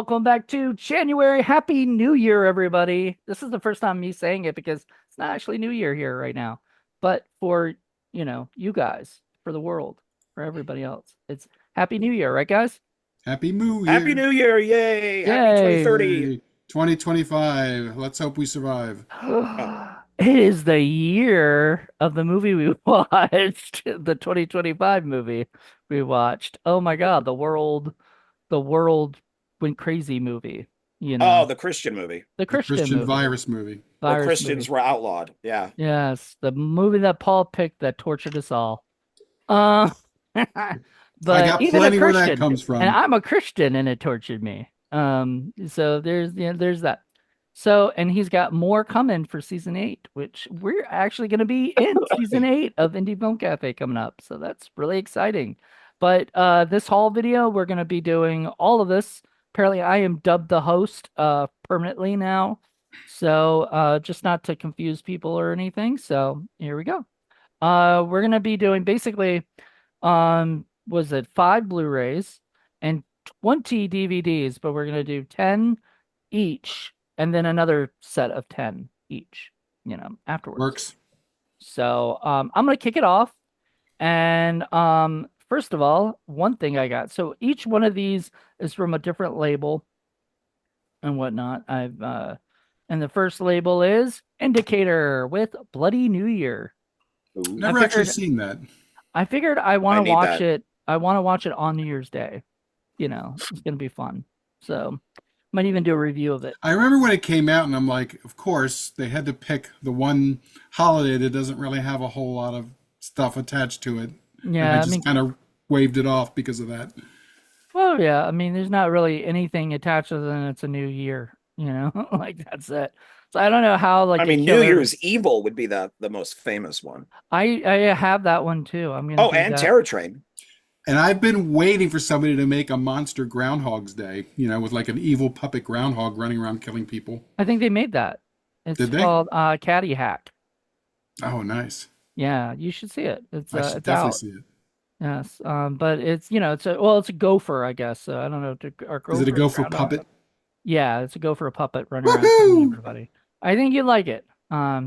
welcome back to January. Happy New Year, everybody. This is the first time me saying it because it's not actually New Year here right now. But for, you guys, for the world, for everybody else, it's Happy New Year, right, guys? Happy Moo Happy Year. New Year. Yay. Happy Yay. 2030. Yay. 2025. Let's hope we survive. Oh, It is the year of the movie we watched, the 2025 movie we watched. Oh my God, the world went crazy movie, the Christian movie. the The Christian Christian movie, virus movie. Where virus movie. Christians were outlawed. Yeah. Yes, the movie that Paul picked that tortured us all. Uh, I but got even a plenty where that Christian, comes and from. I'm a Christian, and it tortured me. So there's that. So, and he's got more coming for season 8, which we're actually going to be in season 8 of Indie Film Cafe coming up. So that's really exciting. But this haul video, we're going to be doing all of this. Apparently, I am dubbed the host permanently now. So just not to confuse people or anything. So here we go. We're gonna be doing basically, was it 5 Blu-rays and 20 DVDs, but we're gonna do 10 each, and then another set of 10 each, afterwards. Works. So, I'm gonna kick it off, and first of all, one thing I got. So each one of these is from a different label and whatnot. And the first label is Indicator with Bloody New Year. Ooh, I Never actually figured seen that. I figured I want I to need watch that. it. I want to watch it on New Year's Day. It's gonna be fun. So might even do a review of it. I remember when it came out, and I'm like, of course, they had to pick the one holiday that doesn't really have a whole lot of stuff attached to it. And I Yeah, I just mean, kind of waved it off because of that. well, yeah, I mean, there's not really anything attached other than it's a new year. Like that's it. So I don't know how I like a mean, New killer. Year's Evil would be the most famous one. I have that one too. I'm gonna Oh, do and that. Terror Train. And I've been waiting for somebody to make a monster Groundhog's Day, with like an evil puppet groundhog running around killing people. I think they made that. It's Did they? called Caddy Hack. Oh, nice. Yeah, you should see it. It's I should it's definitely out. see it. Yes. But it's a gopher, I guess. So I don't know, are Is it a gophers gopher groundhog? puppet? Yeah, it's a gopher puppet running around killing Woohoo! everybody. I think you like it. But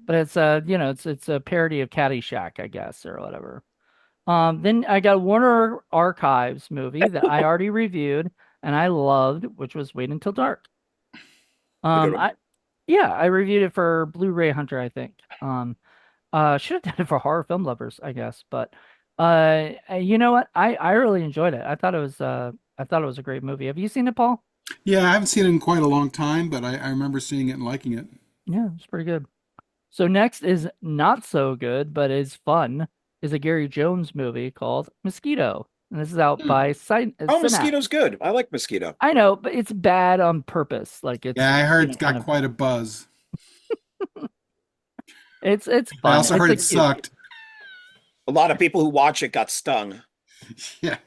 it's a parody of Caddyshack, I guess, or whatever. Then I got a Warner Archives movie that I already reviewed and I loved, which was Wait Until Dark. The good one. I Yeah, I reviewed it for Blu-ray Hunter, I think. Should have done it for horror film lovers, I guess. But you know what? I really enjoyed it. I thought it was a great movie. Have you seen it, Paul? Yeah, I haven't seen it in quite a long time, but I remember seeing it and liking it. Yeah, it's pretty good. So next is not so good, but is fun, is a Gary Jones movie called Mosquito. And this is out Hmm. by Oh, Synapse. Mosquito's good. I like Mosquito. I know, but it's bad on purpose. Like Yeah, I heard it's kind got of quite a buzz. it's I fun. also It's heard a it cute. sucked. A lot of people who watch it got stung. Yeah.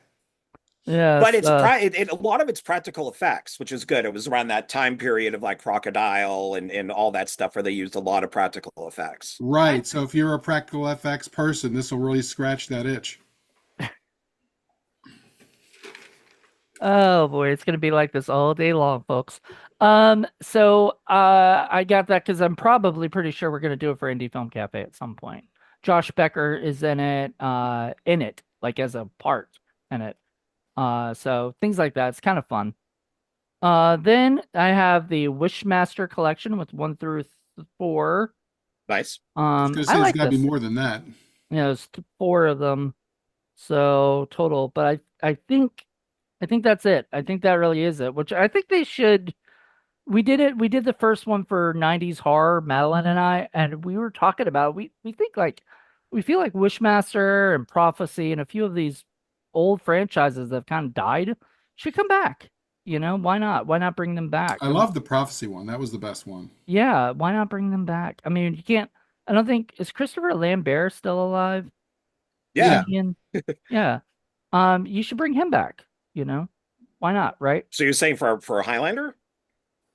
But Yes. a lot of it's practical effects, which is good. It was around that time period of like Crocodile and all that stuff where they used a lot of practical effects. Right. So if you're a practical FX person, this will really scratch that itch. Oh boy, it's gonna be like this all day long, folks. So I got that because I'm probably pretty sure we're gonna do it for Indie Film Cafe at some point. Josh Becker is in it, like as a part in it. So things like that. It's kind of fun. Then I have the Wishmaster collection with 1 through 4. Nice. I was going to I say there's like got to be this. more than that. There's 4 of them, so total. But I think that's it. I think that really is it. Which I think they should. We did it. We did the first one for 90s horror, Madeline and I, and we were talking about we think like we feel like Wishmaster and Prophecy and a few of these old franchises that have kind of died should come back. Why not? Why not bring them back? I love the prophecy one. That was the best one. Yeah, why not bring them back? I mean, you can't. I don't think is Christopher Lambert still alive? The Yeah. Yeah. Indian. Yeah. You should bring him back. You know, why not? Right? So you're saying for Highlander?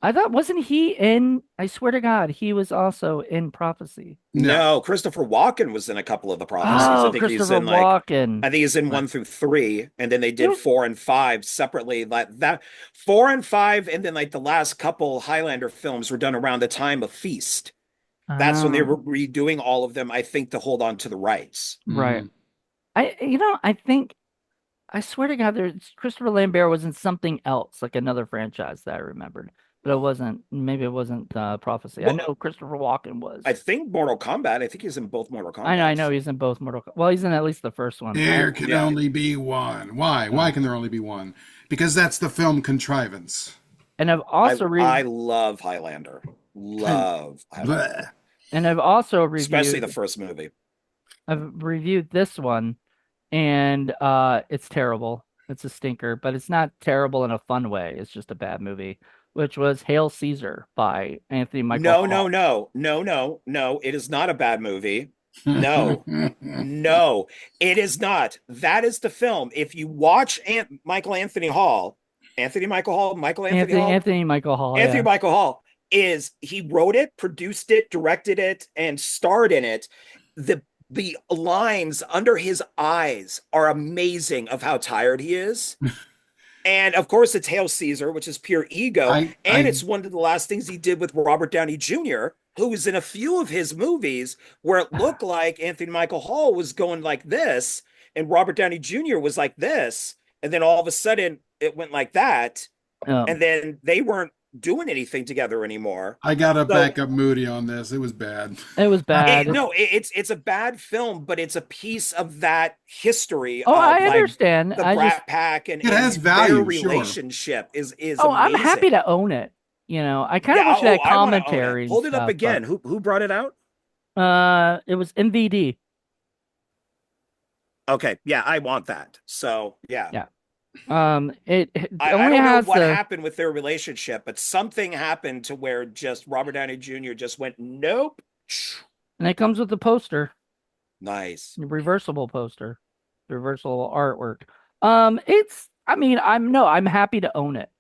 I thought wasn't he in? I swear to God, he was also in Prophecy. No. No, Christopher Walken was in a couple of the prophecies. I Oh, think he's Christopher in like Walken. I think he's in Right. 1 through 3, and then they You did know, 4 and 5 separately. Like that, 4 and 5, and then like the last couple Highlander films were done around the time of Feast. That's when they oh, were redoing all of them, I think, to hold on to the rights. right. Hmm. I think I swear to God, there's Christopher Lambert was in something else, like another franchise that I remembered, but it wasn't. Maybe it wasn't Prophecy. I Well, know Christopher Walken I was. think Mortal Kombat. I think he's in both Mortal I know Kombats. he's in both Well, he's in at least the first one. There can Yeah, only be one. Why? Uh, Why can there only be one? Because that's the film contrivance. and I've also I love Highlander. Love Highlander, Bleh. I've also especially the reviewed first movie. I've reviewed this one, and it's terrible. It's a stinker, but it's not terrible in a fun way. It's just a bad movie, which was Hail Caesar by Anthony Michael No, no, Hall. no, no, no, no. It is not a bad movie. No, no, it is not. That is the film. If you watch Michael Anthony Hall, Anthony Michael Hall, Michael Anthony Hall, Anthony Michael Hall, Anthony yeah. Michael Hall is he wrote it, produced it, directed it, and starred in it. The lines under his eyes are amazing of how tired he is. And of course, it's Hail Caesar, which is pure ego. And I it's one of the last things he did with Robert Downey Jr., who was in a few of his movies where it looked like Anthony Michael Hall was going like this, and Robert Downey Jr. was like this. And then all of a sudden, it went like that. Um, And then they weren't doing anything together anymore. I gotta So back up Moody on this. It was bad. it was bad. no, it's a bad film, but it's a piece of that history Oh, of I like understand. the I just Brat Pack It has and their value, sure. relationship is I'm happy amazing. to own it. I kind of Yeah, wish it oh, had I want to own it. commentary and Hold it up stuff, again. but Who brought it out? it was MVD. Okay, yeah, I want that. So yeah, Yeah. It I only don't know has what the happened with their relationship, but something happened to where just Robert Downey Jr. just went nope. and it comes with the poster, Nice. the reversible poster, reversible artwork. It's I mean, I'm happy to own it.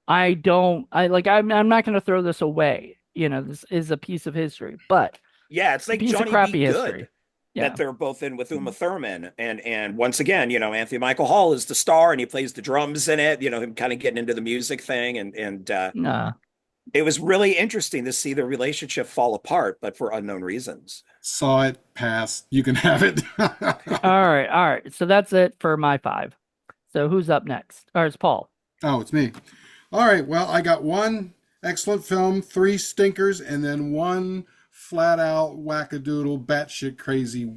I don't I like I'm not gonna throw this away. This is a piece of history, but Yeah, it's a like piece of Johnny Be crappy Good history. Yeah. that they're both in with Uma Thurman, and once again, Anthony Michael Hall is the star, and he plays the drums in it. Him kind of getting into the music thing, and Nah. it was really interesting to see the relationship fall apart, but for unknown reasons. Saw it, passed. You can have it. All right. So that's it for my five. So who's up next? Or it's Paul. Oh, it's me. All right. Well, I got one excellent film, three stinkers, and then one flat out wackadoodle, batshit crazy,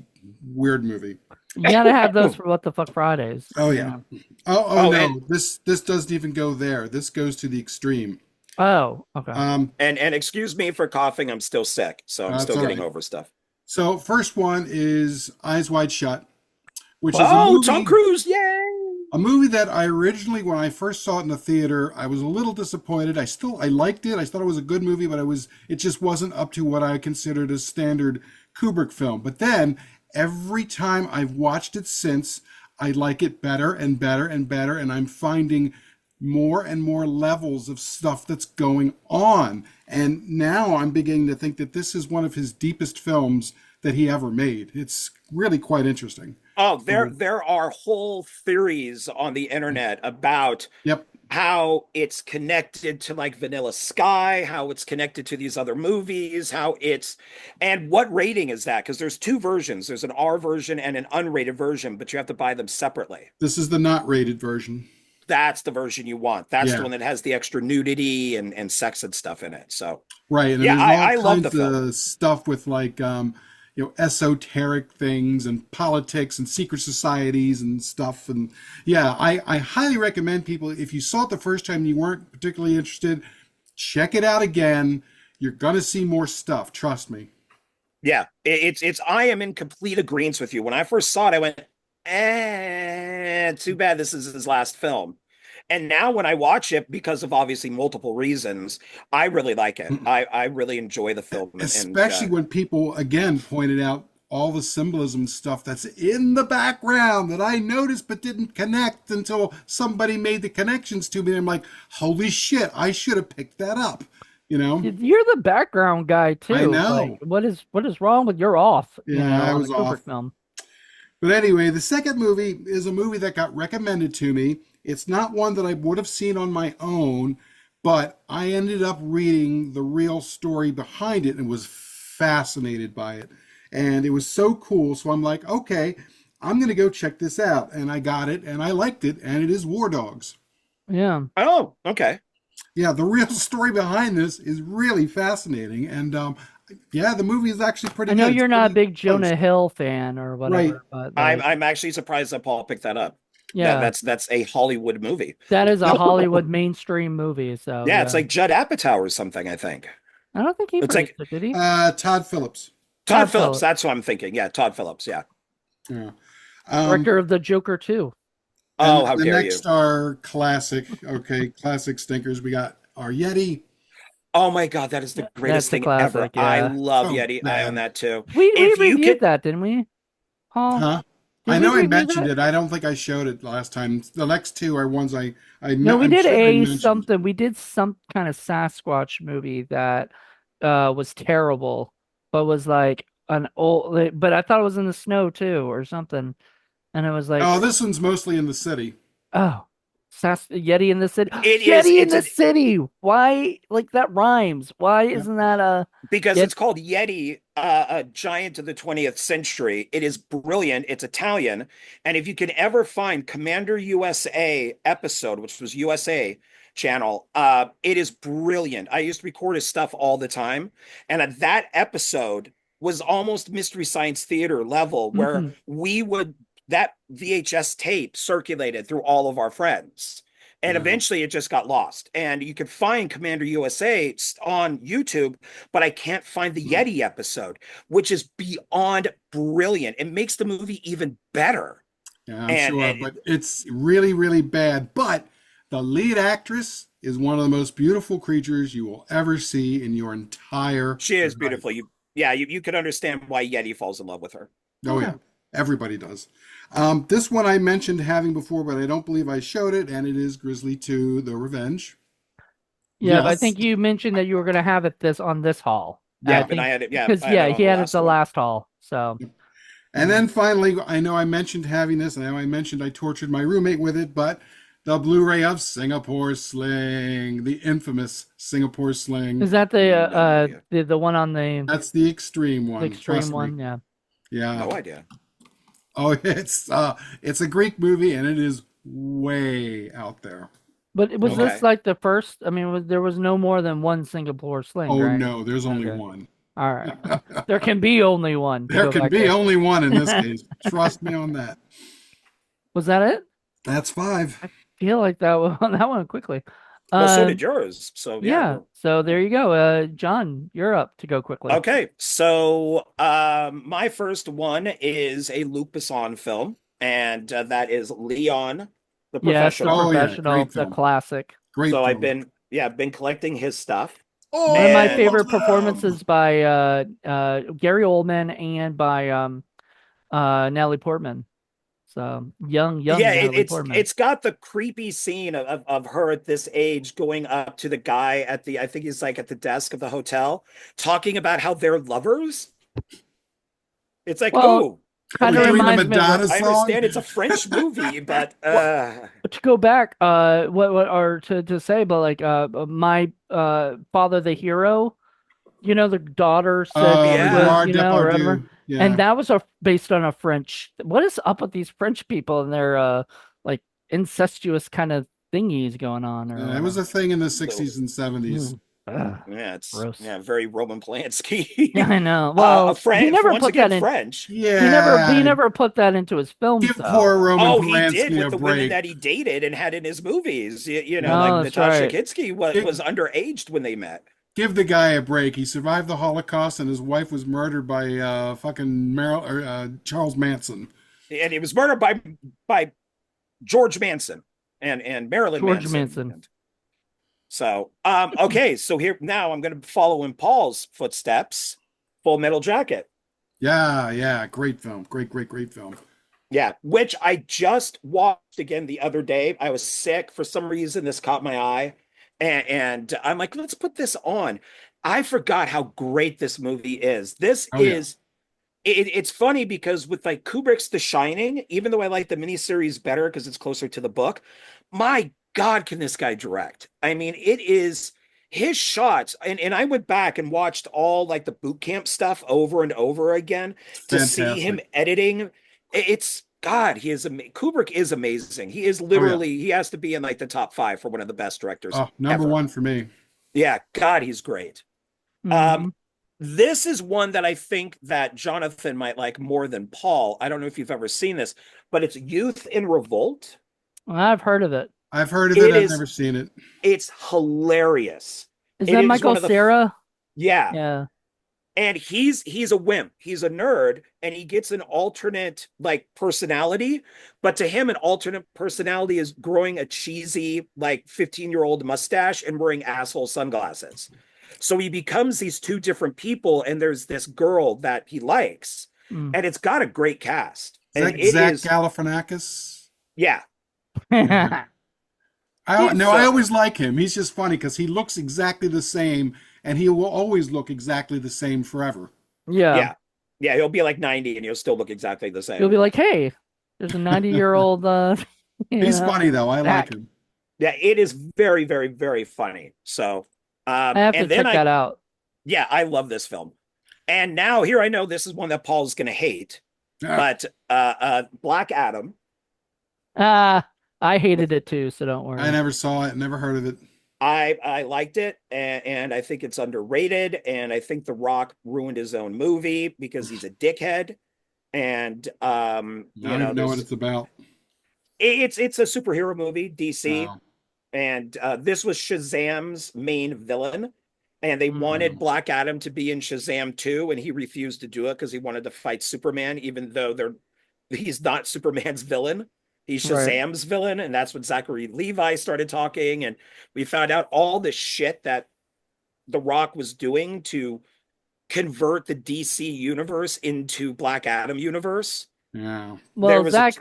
weird movie. You gotta have those for What the Fuck Fridays. Oh you yeah. know. Oh Oh, no. This doesn't even go there. This goes to the extreme. Oh, okay. and excuse me for coughing. I'm still sick, so I'm That's still all getting right. over stuff. So first one is Eyes Wide Shut, which is Oh, Tom Cruise! Yay! a movie that I originally, when I first saw it in the theater, I was a little disappointed. I liked it. I thought it was a good movie, but it just wasn't up to what I considered a standard Kubrick film. But then every time I've watched it since, I like it better and better and better, and I'm finding more and more levels of stuff that's going on. And now I'm beginning to think that this is one of his deepest films that he ever made. It's really quite interesting. Oh, there are whole theories on the internet about Yep. how it's connected to like Vanilla Sky, how it's connected to these other movies, and what rating is that? Because there's two versions. There's an R version and an unrated version, but you have to buy them separately. This is the not rated version. That's the version you want. That's the Yeah. one that has the extra nudity and sex and stuff in it. So Right. And yeah, there's all I love the kinds film. of stuff with like esoteric things and politics and secret societies and stuff. And yeah, I highly recommend people, if you saw it the first time and you weren't particularly interested, check it out again. You're gonna see more stuff, trust me. Yeah, it's I am in complete agreement with you. When I first saw it, I went, too bad this is his last film. And now when I watch it, because of obviously multiple reasons, I really like it. I really enjoy the film. Especially when people again pointed out all the symbolism stuff that's in the background that I noticed but didn't connect until somebody made the connections to me. And I'm like, holy shit, I should have picked that up. You know, You're the background guy I too. Like, know. what is wrong with you're off, Yeah, I on a was Kubrick off. film. But anyway, the second movie is a movie that got recommended to me. It's not one that I would have seen on my own, but I ended up reading the real story behind it and was fascinated by it. And it was so cool. So I'm like, okay, I'm going to go check this out. And I got it and I liked it. And it is War Dogs. Yeah. Oh, okay. Yeah, the real story behind this is really fascinating. And yeah, the movie is actually pretty I know good. It's you're not a pretty big close. Jonah Hill fan or Right. whatever, but I'm like, I'm actually surprised that Paul picked that up. yeah, That's a Hollywood movie. that is a Yep. Hollywood mainstream movie. So Yeah, it's yeah, like Judd Apatow or something, I think. I don't think he It's produced like it, did he? Todd Phillips. Todd Todd Phillips, Phillips, that's what I'm thinking. Yeah, Todd Phillips, yeah. Yeah. director of the Joker 2. And Oh, how the dare next you. are classic, okay, classic stinkers. We got our Yeti. Oh my God, that is the greatest That's a thing ever. classic. I Yeah, love So Yeti. I own bad. that too. we If you reviewed could, that, didn't we, Paul? Huh? Did I we know I review mentioned that? it. I don't think I showed it last time. The next two are ones No, we I'm did sure I a mentioned. something. We did some kind of Sasquatch movie that was terrible, but was like an old. But I thought it was in the snow too, or something. And it was like, Oh, this one's mostly in the city. oh, Yeti in the city. it is, Yeti in it's the an city. Why? Like that rhymes. Why Yep. isn't that a because Yet? it's called Yeti, a giant of the 20th century. It is brilliant. It's Italian. And if you can ever find Commander USA episode, which was USA channel, it is brilliant. I used to record his stuff all the time. And that episode was almost Mystery Science Theater level, where Mhm. we would, that VHS tape circulated through all of our friends. And Yeah. eventually it just got lost. And you could find Commander USA on YouTube, but I can't find the Yeti episode, which is beyond brilliant. It makes the movie even better. Yeah, I'm sure, And but it's really, really bad. But the lead actress is one of the most beautiful creatures you will ever see in your entire she is beautiful. life. You could understand why Yeti falls in love with her. Oh Yeah. yeah, everybody does. This one I mentioned having before, but I don't believe I showed it, and it is Grizzly 2: The Revenge. Yeah, but I Yes. think you mentioned that you were going to have it this on this haul. I Yeah, Yeah. and think because I had yeah, it on he the had it last the one. last haul. So And then finally, I know I mentioned having this, and I know I mentioned I tortured my roommate with it, but the Blu-ray of Singapore Sling, the infamous Singapore Sling. is that No idea. the one on That's the extreme the one. extreme Trust me. one? Yeah. Yeah. No idea. Oh, it's a Greek movie, and it is way out there. But was Oh, this Okay. like the first? I mean, there was no more than one Singapore sling, oh right? no, there's only Okay. one. All right. There can be only one to There go can back be to. only one in this case. Trust me on that. Was that it? That's five. I feel like that went quickly. Well, so Uh, did yours. So yeah, yeah. So there you go. John, you're up to go quickly. okay. So my first one is a Luc Besson film, and that is Leon the Yes, the Oh Professional. yeah, professional, great the film. classic. Great So film. I've been collecting his stuff. One of my All And of favorite them. performances by Gary Oldman and by Natalie Portman. So young yeah, Natalie Portman. it's got the creepy scene of her at this age going up to the guy at the, I think he's like at the desk of the hotel, talking about how they're lovers. It's like, Well, oh, Are kind we of doing the reminds me of Madonna I song? understand it's a French movie, but to go back, what or to say, but like my father the hero, the daughter said Oh, she was, yeah. Gerard or whatever. Depardieu. And Yeah. that was based on a French. What is up with these French people and their like incestuous kind of thingies going on or It was whatever? a thing in the Little, 60s and 70s. Mm. Ugh, yeah, it's gross. yeah, very Roman Yeah, Polanski. I know. A Well, he French, never once put again, that in. French. He Yeah. never put that into his films Give poor though. Roman Oh, he did Polanski with a the women break. that he dated and had in his movies. Yeah. No, Like that's Natasha right. Kinski Give, was underaged when they met. give the guy a break. He survived the Holocaust and his wife was murdered by fucking Charles Manson. And he was murdered by George Manson and Marilyn George Manson. Manson. And so, okay, so here now I'm going to follow in Paul's footsteps. Full Metal Jacket. Yeah, yeah, great film. Great film. Yeah, which I just watched again the other day. I was sick for some reason. This caught my eye, and I'm like, let's put this on. I forgot how great this movie is. This Oh yeah, is it's funny because with like Kubrick's The Shining, even though I like the miniseries better because it's closer to the book, my God, can this guy direct? I mean, it is his shots, and I went back and watched all like the boot camp stuff over and over again it's to see him fantastic. editing. It's God, he is Kubrick is amazing. He is Oh yeah. literally he has to be in like the top five for one of the best directors Oh, number ever. one for me. Yeah, God, he's great. Um, Hmm. this is one that I think that Jonathan might like more than Paul. I don't know if you've ever seen this, but it's Youth in Revolt. I've heard of it. I've heard of it. It I've is never seen it. it's hilarious. Is It that is Michael one of the Cera? yeah, Yeah. and he's a wimp. He's a nerd and he gets an alternate like personality, but to him an alternate personality is growing a cheesy like 15-year-old mustache and wearing asshole sunglasses. So he becomes these two different people and there's this girl that he likes Mm. and it's got a great cast. Is And that it Zach is Galifianakis? yeah. Yeah. I no, I So always like him. He's just funny because he looks exactly the same, and he will always look exactly the same forever. Yeah. yeah. Yeah, he'll be like 90 and he'll still look exactly the You'll same. be like, hey, there's a 90-year-old He's funny though. I like Zach. him. Yeah, it is very, very, very funny. So, I have to and then check that out. yeah, I love this film. And now here I know this is one that Paul's going to hate, Ah, but Black Adam, I hated it too, so don't I worry. never saw it. Never heard of it. I liked it, and I think it's underrated. And I think The Rock ruined his own movie because he's a dickhead. And I don't even know what there's it's about. it's a superhero movie, DC, Oh. and this was Shazam's main villain. And they wanted Oh. Black Adam to be in Shazam 2, and he refused to do it because he wanted to fight Superman, even though he's not Superman's villain. He's Right. Shazam's villain, and that's when Zachary Levi started talking, and we found out all the shit that The Rock was doing to convert the DC universe into Black Adam universe. Yeah. There Well, was a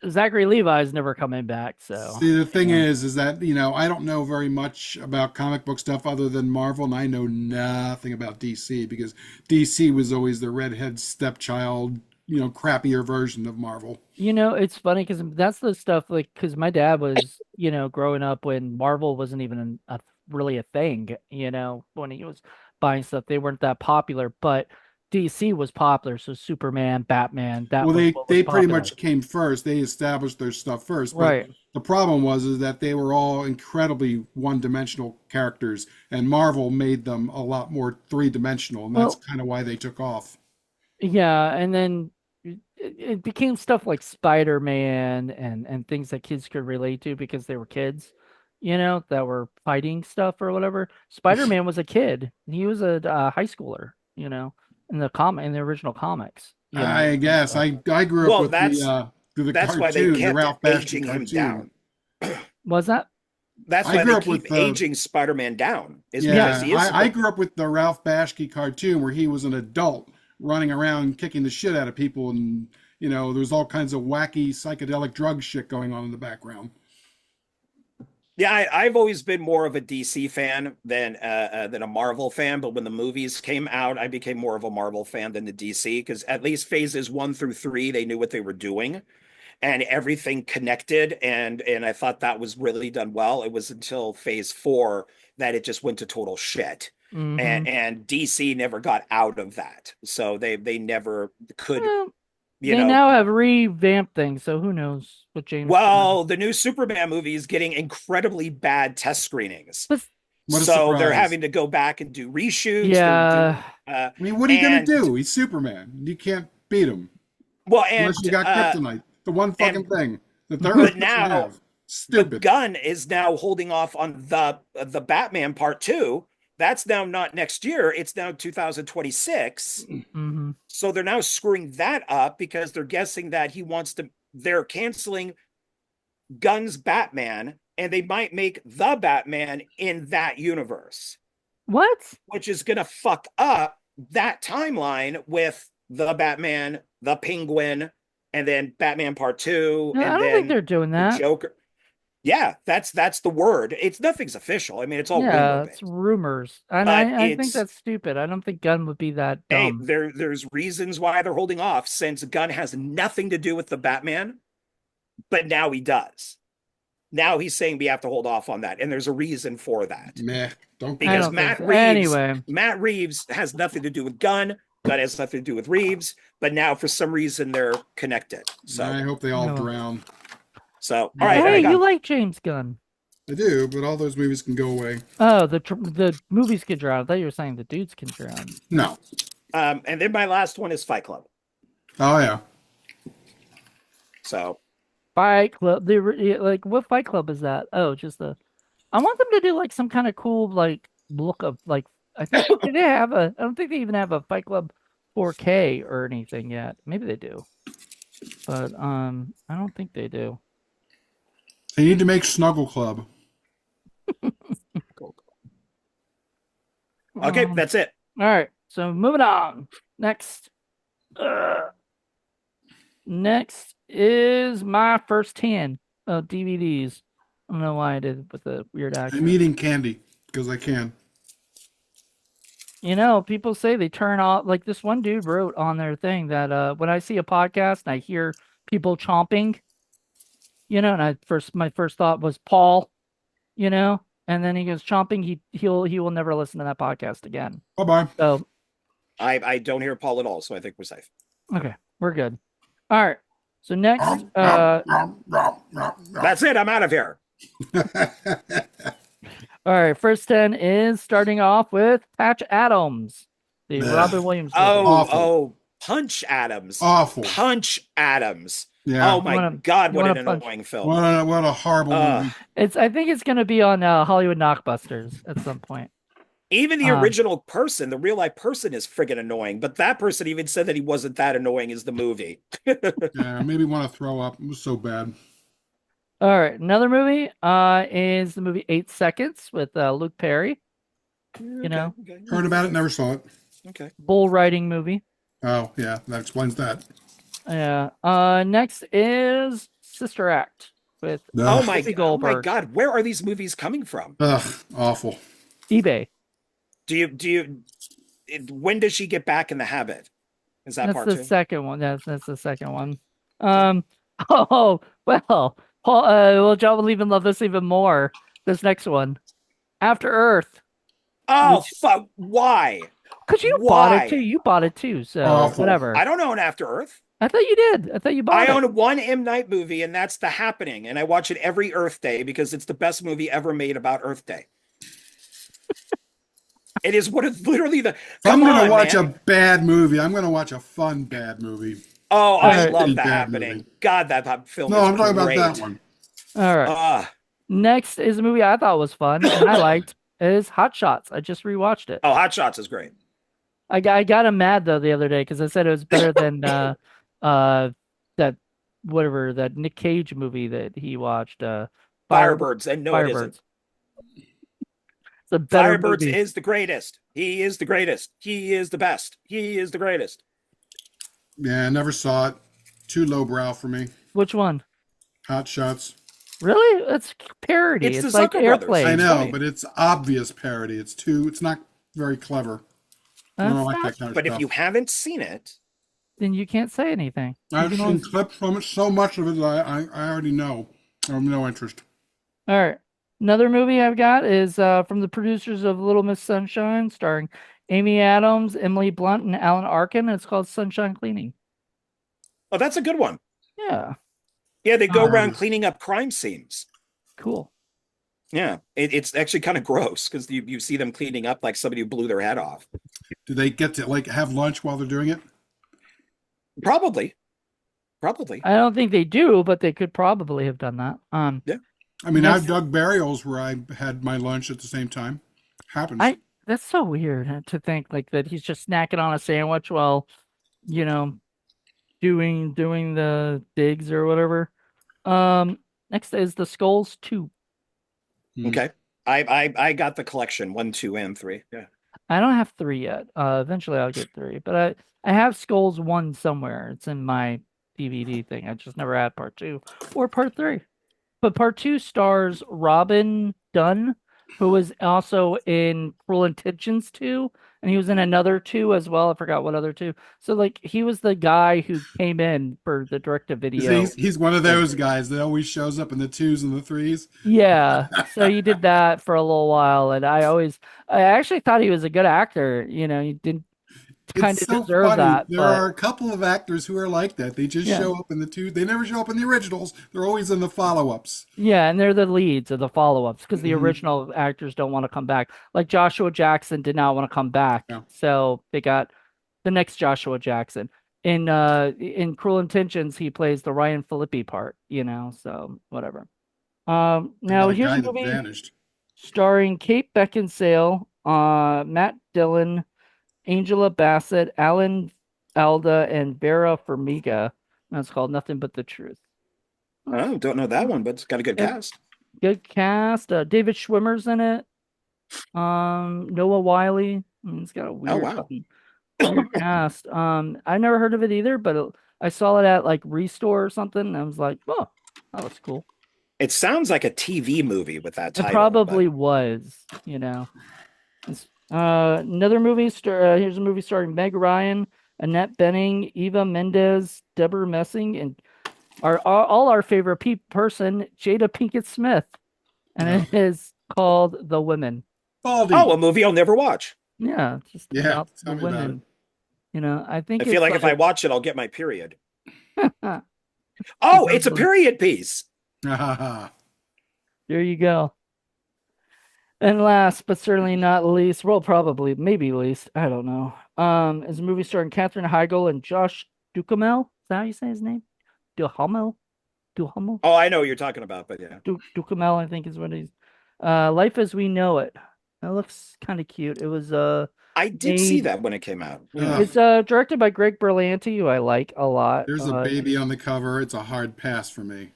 Zachary Levi's never coming back, so See, the thing yeah. is that, I don't know very much about comic book stuff other than Marvel, and I know nothing about DC because DC was always the redhead stepchild, crappier version of Marvel. It's funny because that's the stuff like because my dad was, growing up when Marvel wasn't even really a thing, when he was buying stuff, they weren't that popular, but DC was popular, so Superman, Batman, that Well, was they what was they pretty popular. much came first. They established their stuff first, but Right. the problem was is that they were all incredibly one-dimensional characters, and Marvel made them a lot more three-dimensional, and that's Well, kind of why they took off. yeah, and then it became stuff like Spider-Man and things that kids could relate to because they were kids, that were fighting stuff or whatever. Spider-Man was a kid. He was a high schooler, in the original comics, I and guess stuff. I grew up well, with the that's why they cartoon, the kept Ralph Bashki aging him cartoon. down. Was that? That's I why grew they up with keep the aging Spider-Man down, is because Yeah, he is I grew up with the Ralph Bashki cartoon where he was an adult running around kicking the shit out of people, and there's all kinds of wacky psychedelic drug shit going on in the background. yeah. I've always been more of a DC fan than a Marvel fan, but when the movies came out, I became more of a Marvel fan than the DC because at least phases 1 through 3, they knew what they were doing and everything connected, and I thought that was really done well. It was until phase 4 that it just went to total shit. Mm-hmm. And DC never got out of that, so they never could, Well, you they know, now have revamped things, so who knows what James Gunn. well, the new Superman movie is getting incredibly bad test screenings. But What a So they're surprise. having to go back and do reshoots. They're yeah, doing I mean, what are you going to and do? He's Superman. You can't beat him well unless you got kryptonite. The one fucking and thing that the Earth but doesn't now have. but Stupid. Gunn is now holding off on the Batman part 2. That's now not next year, it's now 2026. hmm So they're now screwing that up because they're guessing that they're canceling Gunn's Batman and they might make the Batman in that universe, what? which is going to fuck up that timeline with the Batman, the Penguin, and then Batman Part Two, No, I and don't think then they're doing the that. Joker. Yeah, that's the word. It's nothing's official. I mean, it's all rumor Yeah, it's based, rumors. And but I think it's that's stupid. I don't think Gunn would be that hey, dumb. there's reasons why they're holding off since Gunn has nothing to do with the Batman, but now he does. Now he's saying we have to hold off on that, and there's a reason for that Meh. Don't I because care. don't think so. Anyway, Matt Reeves has nothing to do with Gunn. Gunn has nothing to do with Reeves, but now for some reason they're connected. I hope they all no. drown. So all right, Hey, I you got like James Gunn. I do, but all those movies can go away. Oh, the movies can drown. I thought you were saying the dudes can drown. No. and then my last one is Fight Club. Oh yeah. So Fight Club. Like what Fight Club is that? Oh, just the. I want them to do like some kind of cool like look of like. I think they have a. I don't think they even have a Fight Club 4K or anything yet. Maybe they do, but I don't think they do. They need to make Snuggle Club. okay, Um, that's it. all right. So moving on. Next. Uh, next is my first 10 of DVDs. I don't know why I did it with a weird I'm accent. eating candy because I can. You know, people say they turn off, like this one dude wrote on their thing that when I see a podcast and I hear people chomping, and my first thought was Paul, and then he goes chomping, he will never listen to that podcast again. Bye bye. So I don't hear Paul at all, so I think we're safe. okay, we're good. All right. So next, That's it. I'm out of here. all right, first 10 is starting off with Patch Adams, the Ugh. Robin Williams movie. Oh, Punch Adams. Awful. Punch Adams. Yeah. Oh my God, what an annoying film. What a horrible movie. I think it's gonna be on Hollywood Knockbusters at some point. Even the original person, the real life person, is friggin' annoying. But that person even said that he wasn't that annoying as the movie. Yeah, made me want to throw up. It was so bad. All right, another movie is the movie 8 Seconds with Luke Perry. Okay. Heard about it, never saw it. Okay. Bull riding movie. Oh, yeah, that explains that. Yeah. Next is Sister Act with Oh Whoopi my Goldberg. God, where are these movies coming from? Ugh, awful. eBay. When does she get back in the habit? Is that That's part the two? second one. That's the second one. Oh well, Paul. Well, John will even love this even more. This next one, After Earth. Oh, fuck. Why? Because you bought it too. You bought it too. So Awful. whatever. I don't own After Earth. I thought you did. I thought you bought I it. own one M. Night movie, and that's The Happening. And I watch it every Earth Day because it's the best movie ever made about Earth Day. It is what it's literally the. I'm going to on, watch man. a bad movie. I'm going to watch a fun bad movie. Oh, I Alright. love Pretty The bad Happening. movie. God, that film No, is I'm talking great. about that one. All right. Next is a movie I thought was fun and I liked is Hot Shots. I just rewatched it. Oh, Hot Shots is great. I got him mad though the other day because I said it was better than that whatever that Nick Cage movie that he watched. Firebirds, and no, it Firebirds. isn't. It's a better Firebirds movie. is the greatest. He is the greatest. He is the best. He is the greatest. Yeah, I never saw it. Too lowbrow for me. Which one? Hot Shots. Really? It's parody. It's It's the like Zucker brothers. Airplane. I know, funny. but it's obvious parody. It's not very clever. I don't like that kind of But stuff. if you haven't seen it, Then you can't say anything. I've seen clips from it, so much of it that I already know. I have no interest. All right. Another movie I've got is from the producers of Little Miss Sunshine, starring Amy Adams, Emily Blunt, and Alan Arkin. And it's called Sunshine Cleaning. oh, that's a good one. Yeah. Yeah, they go Um, around cleaning up crime scenes. Cool. Yeah, it's actually kind of gross because you see them cleaning up like somebody who blew their head off. Do they get to like have lunch while they're doing it? Probably. I don't think they do, but they could probably have done that. Yeah. I mean, Next- I've dug burials where I had my lunch at the same time. Happens. That's so weird to think like that he's just snacking on a sandwich while, doing the digs or whatever. Next is The Skulls 2. Okay. I got the collection 1, 2, and 3. Yeah. I don't have three yet. Eventually I'll get three, but I have Skulls one somewhere. It's in my DVD thing. I just never had part two or part three. But part two stars Robin Dunn, who was also in Cruel Intentions 2, and he was in another two as well. I forgot what other two. So like he was the guy who came in for the direct to video He's one of those delivery. guys that always shows up in the twos and the threes. Yeah, so he did that for a little while, and I actually thought he was a good actor. He didn't kind It's of so deserve funny. that, There but are a couple of actors who are like that. They just yeah. show up in the two. They never show up in the originals. They're always in the follow-ups. Yeah, and they're the leads of the follow-ups because the Hmm. original actors don't want to come back. Like Joshua Jackson did not want to come back, Yeah, so they got the next Joshua Jackson. In Cruel Intentions, he plays the Ryan Phillippe part, so whatever. I Now got a here's guy a that movie vanished. starring Kate Beckinsale, Matt Dillon, Angela Bassett, Alan Alda, and Vera Farmiga. That's called Nothing But the Truth. Oh, don't know that one, but it's got a good Good, cast. good cast. David Schwimmer's in it. Noah Wiley. It's got a Oh, weird wow. fucking weird cast. I never heard of it either, but I saw it at like Restore or something, and I was like, oh, that looks cool. It sounds like a TV movie with that It title, but probably was. Another movie here's a movie starring Meg Ryan, Annette Bening, Eva Mendes, Deborah Messing, and all our favorite person, Jada Pinkett Smith. And No, it is called The Women. oh, Baldy. a movie I'll never watch. Yeah, it's just Yeah, about the tell me about it. women. I I think feel it's like if I like watch it, I'll get my period. there Oh, it's a period piece. you go. And last but certainly not least, well, probably maybe least, I don't know. Is a movie starring Katherine Heigl and Josh Duhamel. Is that how you say his name? Duhamel? Duhamel? Oh, I know what you're talking about, but yeah. Duhamel, I think is what he's. Life as We Know It. That looks kind of cute. It was I did see made. that when it came out. Yeah. Ugh, It's directed by Greg Berlanti, who I like a lot. there's a baby on the cover. It's a hard pass for me.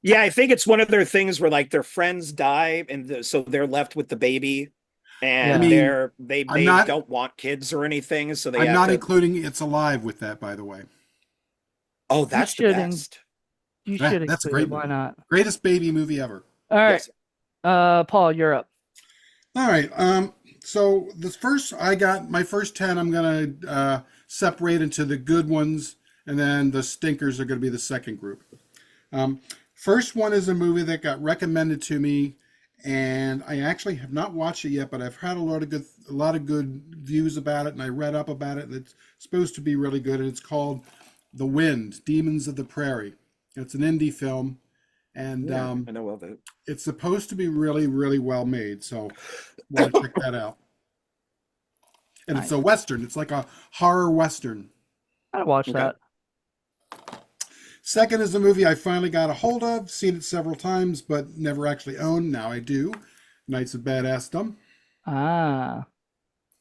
Yeah, I think it's one of their things where like their friends die and so they're left with the baby I Yeah. and mean, they I'm they not. don't want kids or anything, so they I'm have not to. including It's Alive with that, by the way. Oh, You that's the should in, best. you should That's a include it. great Why movie. not? Greatest baby movie ever. All right. Yes. Paul, you're up. All right. So the first I got my first 10. I'm gonna separate into the good ones, and then the stinkers are gonna be the second group. Um, First one is a movie that got recommended to me, and I actually have not watched it yet, but I've had a lot of good views about it, and I read up about it. And it's supposed to be really good, and it's called The Wind: Demons of the Prairie. It's an indie film, and Yeah, I know of it. it's supposed to be really, really well made. So, want to check that out. And it's Nice. a western. It's like a horror western. I watched Okay. that. Second is a movie I finally got a hold of, seen it several times, but never actually owned. Now I do. Knights of Badassdom Ah.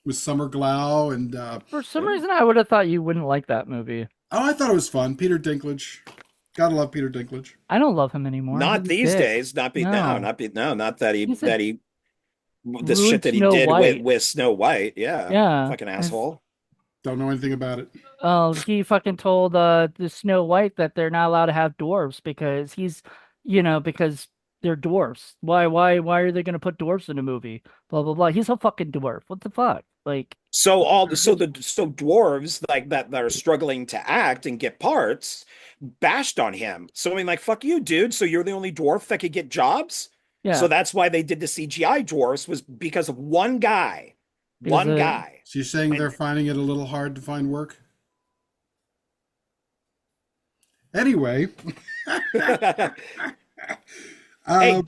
with Summer Glau and For some Oh. reason, I would have thought you wouldn't like that movie. oh, I thought it was fun. Peter Dinklage. Gotta love Peter Dinklage. I don't love him anymore. Not He's a these dick. days. Not be no, No. not be no, not that He's a he the shit ruined that he Snow did White. with Snow White. Yeah. Yeah. Fucking It's, asshole. Don't know anything about it. oh, he fucking told the Snow White that they're not allowed to have dwarves because because they're dwarfs. Why are they gonna put dwarfs in a movie? Blah blah blah. He's a fucking dwarf. What the fuck? Like, So dwarves like that are struggling to act and get parts bashed on him. So I mean, like, fuck you, dude. So you're the only dwarf that could get jobs. So yeah, that's why they did the CGI dwarfs was because of one guy. because One guy. So you're saying And they're finding it a little hard to find work? Anyway, hey, uh,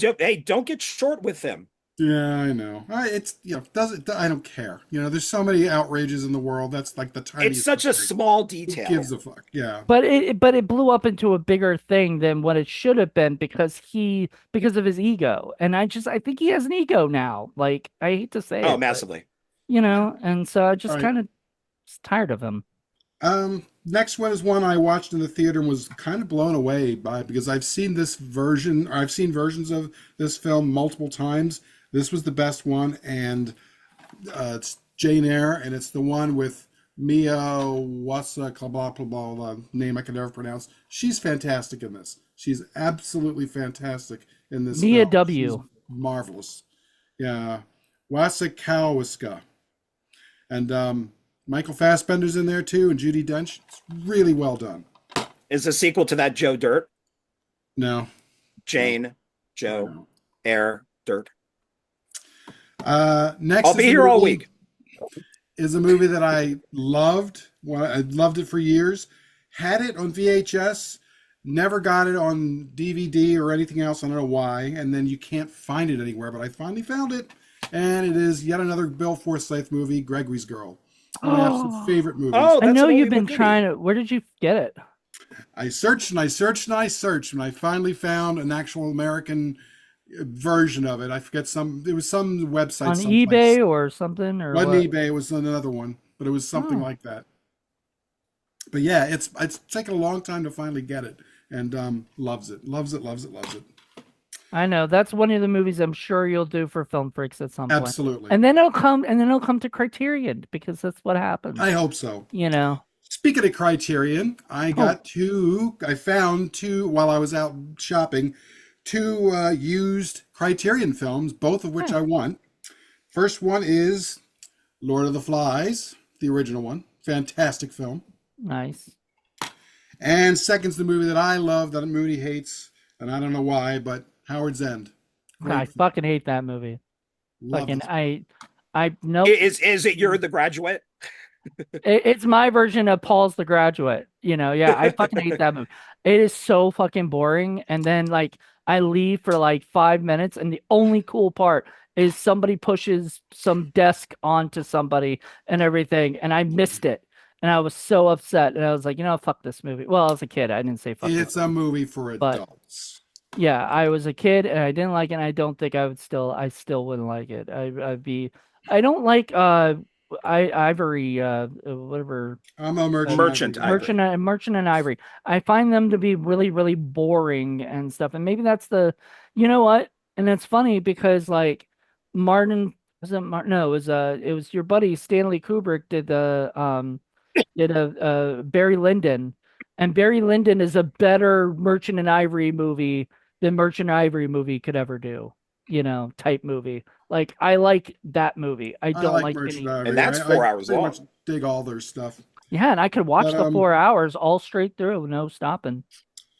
don't get short with him. yeah, I know. It's doesn't I don't care. There's so many outrages in the world. That's like the It's tiniest such a thing. small Who detail. gives a fuck? Yeah. but it blew up into a bigger thing than what it should have been because of his ego. And I think he has an ego now. Like, I hate to say Oh, it, but massively. and so I All just right. kind of tired of him. Next one is one I watched in the theater and was kind of blown away by because I've seen this version, or I've seen versions of this film multiple times. This was the best one, and It's Jane Eyre, and it's the one with Mia Wassa, blah, blah, blah, blah, name I can never pronounce. She's fantastic in this. She's absolutely fantastic in this Mia film. She's W. marvelous. Yeah. Wasikowska. And Michael Fassbender's in there too, and Judi Dench. It's really well done. Is a sequel to that Joe Dirt? No, no, Jane, Joe, no. Air, Dirt. Next I'll be here all week. Is a movie that I loved. Well, I loved it for years. Had it on VHS, never got it on DVD or anything else. I don't know why. And then you can't find it anywhere, but I finally found it. And it is yet another Bill Forsyth movie, Gregory's Girl. One of my absolute favorite movies. Oh, I that's know an you've oldie been but goodie. trying to. Where did you get it? I searched and I searched and I searched, and I finally found an actual American version of it. I forget it was some website On someplace. eBay or something, or Wasn't what? eBay, it was another one, but it was something Oh. like that. But yeah, it's taken a long time to finally get it, and loves it, loves it, loves it, loves it. I know that's one of the movies I'm sure you'll do for Film Freaks at some point. Absolutely. And then it'll come to Criterion because that's what happens. I hope so. You know. Speaking of Criterion, I found two while I was out shopping, two used Criterion films, both of which I want. First one is Lord of the Flies, the original one. Fantastic film. Nice. And second's the movie that I love that Moody hates, and I don't know why, but Howard's End. I fucking hate that movie. Love Fucking it. I nope. Is it You're the Graduate? It's my version of Paul's The Graduate. Yeah, I fucking hate that movie. It is so fucking boring. And then like I leave for like 5 minutes, and the only cool part is somebody pushes some desk onto somebody and everything, and I missed it. And I was so upset. And I was like, fuck this movie. Well, I was a kid. I didn't say fuck It's a movie for But- adults. Yeah, I was a kid and I didn't like it, and I don't think I still wouldn't like it. I don't like Ivory whatever I'm a Merchant Ivory. Ivory. Merchant and Ivory. I find them to be really really boring and stuff. And maybe that's you know what? And it's funny because like Martin was it Martin? No, it was your buddy Stanley Kubrick did a Barry Lyndon, and Barry Lyndon is a better Merchant and Ivory movie than Merchant and Ivory movie could ever do. Type movie. Like I like that movie. I I don't like like Merchant any. Ivory. And that's I 4 hours pretty long. much dig all their stuff. Yeah, and I could watch But, the 4 hours all straight through, no stopping.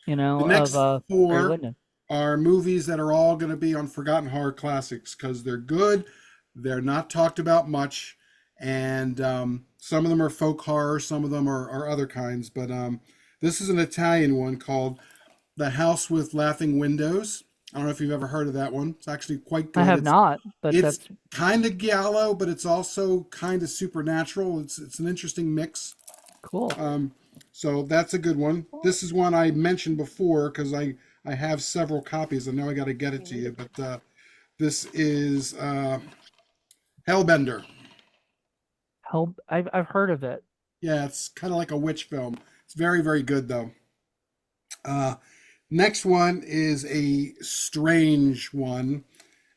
The next Barry four Lyndon. are movies that are all going to be on Forgotten Horror Classics because they're good. They're not talked about much. And some of them are folk horror, some of them are other kinds. But this is an Italian one called The House with Laughing Windows. I don't know if you've ever heard of that one. It's actually quite good. I have not, but It's that's kind of giallo, but it's also kind of supernatural. It's an interesting mix. cool. So that's a good one. This is one I mentioned before because I have several copies. I know I got to get it to you, but this is Hellbender. I've heard of it. Yeah, it's kind of like a witch film. It's very, very good though. Next one is a strange one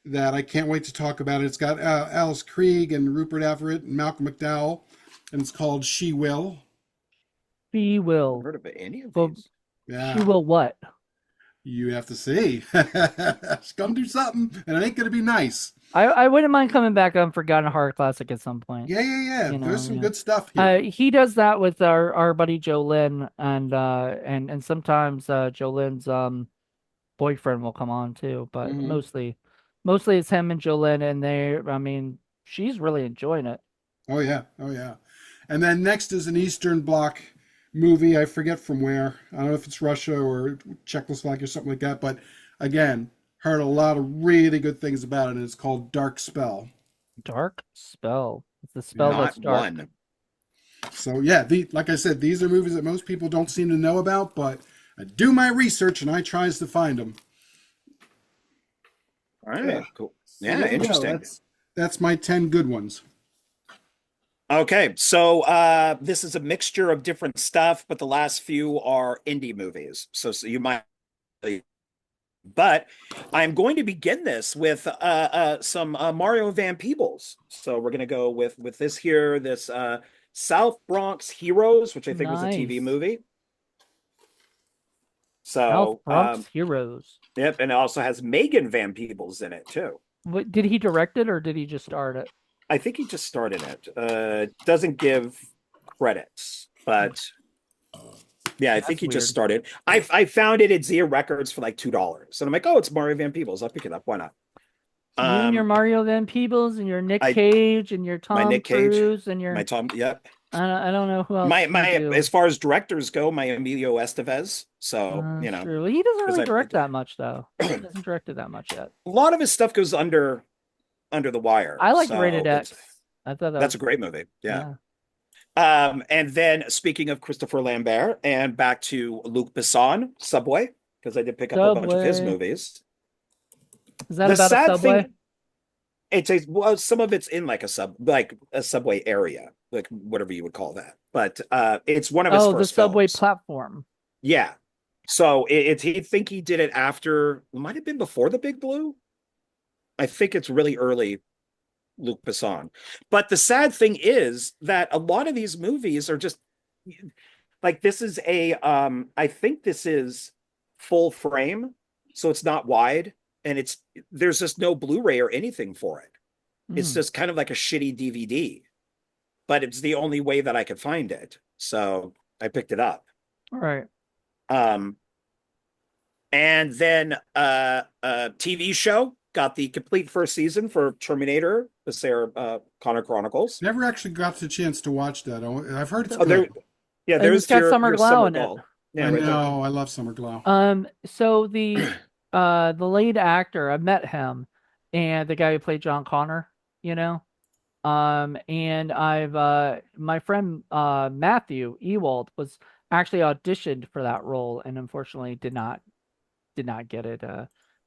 that I can't wait to talk about. It's got Alice Krieg and Rupert Everett and Malcolm McDowell, and it's called She Will. She will. Heard of any of Well, these? Yeah, She will what? you have to see. She's gonna do something, and it ain't gonna be nice. I wouldn't mind coming back on Forgotten Horror Classic at some point. Yeah. You know, There's some yeah. good stuff here. He does that with our buddy Joe Lynn, and sometimes Joe Lynn's boyfriend will come on too, but Mhm. mostly it's him and Joe Lynn, and I mean, she's really enjoying it. Oh yeah. And then next is an Eastern Bloc movie. I forget from where. I don't know if it's Russia or Czechoslovakia or something like that. But again, heard a lot of really good things about it. And it's called Dark Spell. Dark Spell. It's the spell that's Not dark. one. So yeah, like I said, these are movies that most people don't seem to know about. But I do my research and I tries to find them. All right, Yeah. cool. So Yeah, there you go. interesting. That's my 10 good ones. Okay, so this is a mixture of different stuff, but the last few are indie movies. So you might But I'm going to begin this with some Mario Van Peebles. So we're going to go with this here, this South Bronx Heroes, which I think was a TV Nice. movie. South So, Bronx Heroes. yep, and it also has Megan Van Peebles in it too. What, did he direct it or did he just start it? I think he just started it. Doesn't give credits, but yeah, I think That's he just weird. started. I found it at Zia Records for like $2, and I'm like, oh, it's Mario Van Peebles. I'll pick it up. Why not? You and your Um, Mario Van Peebles and your Nick I Cage and your my Tom Nick Cage, Cruise and my your Tom. Yep. I don't know who My else you my do. as far as directors go, my Emilio Estevez. So That's true. He doesn't because really I direct that much though. He hasn't directed that much yet. a lot of his stuff goes under the wire. I liked Rated So X. I thought that that's a was great movie. Yeah. yeah. And then speaking of Christopher Lambert and back to Luc Besson, Subway, because I did pick up a bunch of his Subway. movies. Is that The about a sad subway? thing, it's a well, some of it's in like a subway area, like whatever you would call that. But it's one of his Oh, the first subway films. platform. Yeah. So it's he think he did it after, it might have been before the Big Blue. I think it's really early Luc Besson. But the sad thing is that a lot of these movies are just like this is a I think this is full frame, so it's not wide, and it's there's just no Blu-ray or anything for it. It's Mm, just kind of like a shitty DVD, but it's the only way that I could find it. So I picked it up. all right. Um and then TV show got the complete first season for Terminator, the Sarah Connor Chronicles. Never actually got the chance to watch that. I've heard it's Oh, there, good. yeah, And it's there's got Summer your Glau summer in it. goal. Yeah, I right there. know. I love Summer Glau. So the lead actor, I met him, and the guy who played John Connor, you know. And I've my friend Matthew Ewald was actually auditioned for that role and unfortunately did not get it.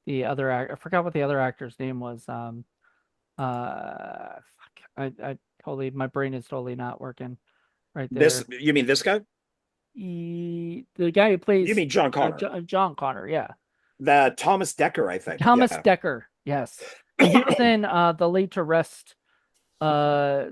The other I forgot what the other actor's name was. Fuck, I totally my brain is totally not working right This there. you mean this guy? The guy who You plays mean John Connor? John Connor, yeah. The Thomas Decker, I think. Thomas Yeah. Decker, yes. And he was in the Laid to Rest uh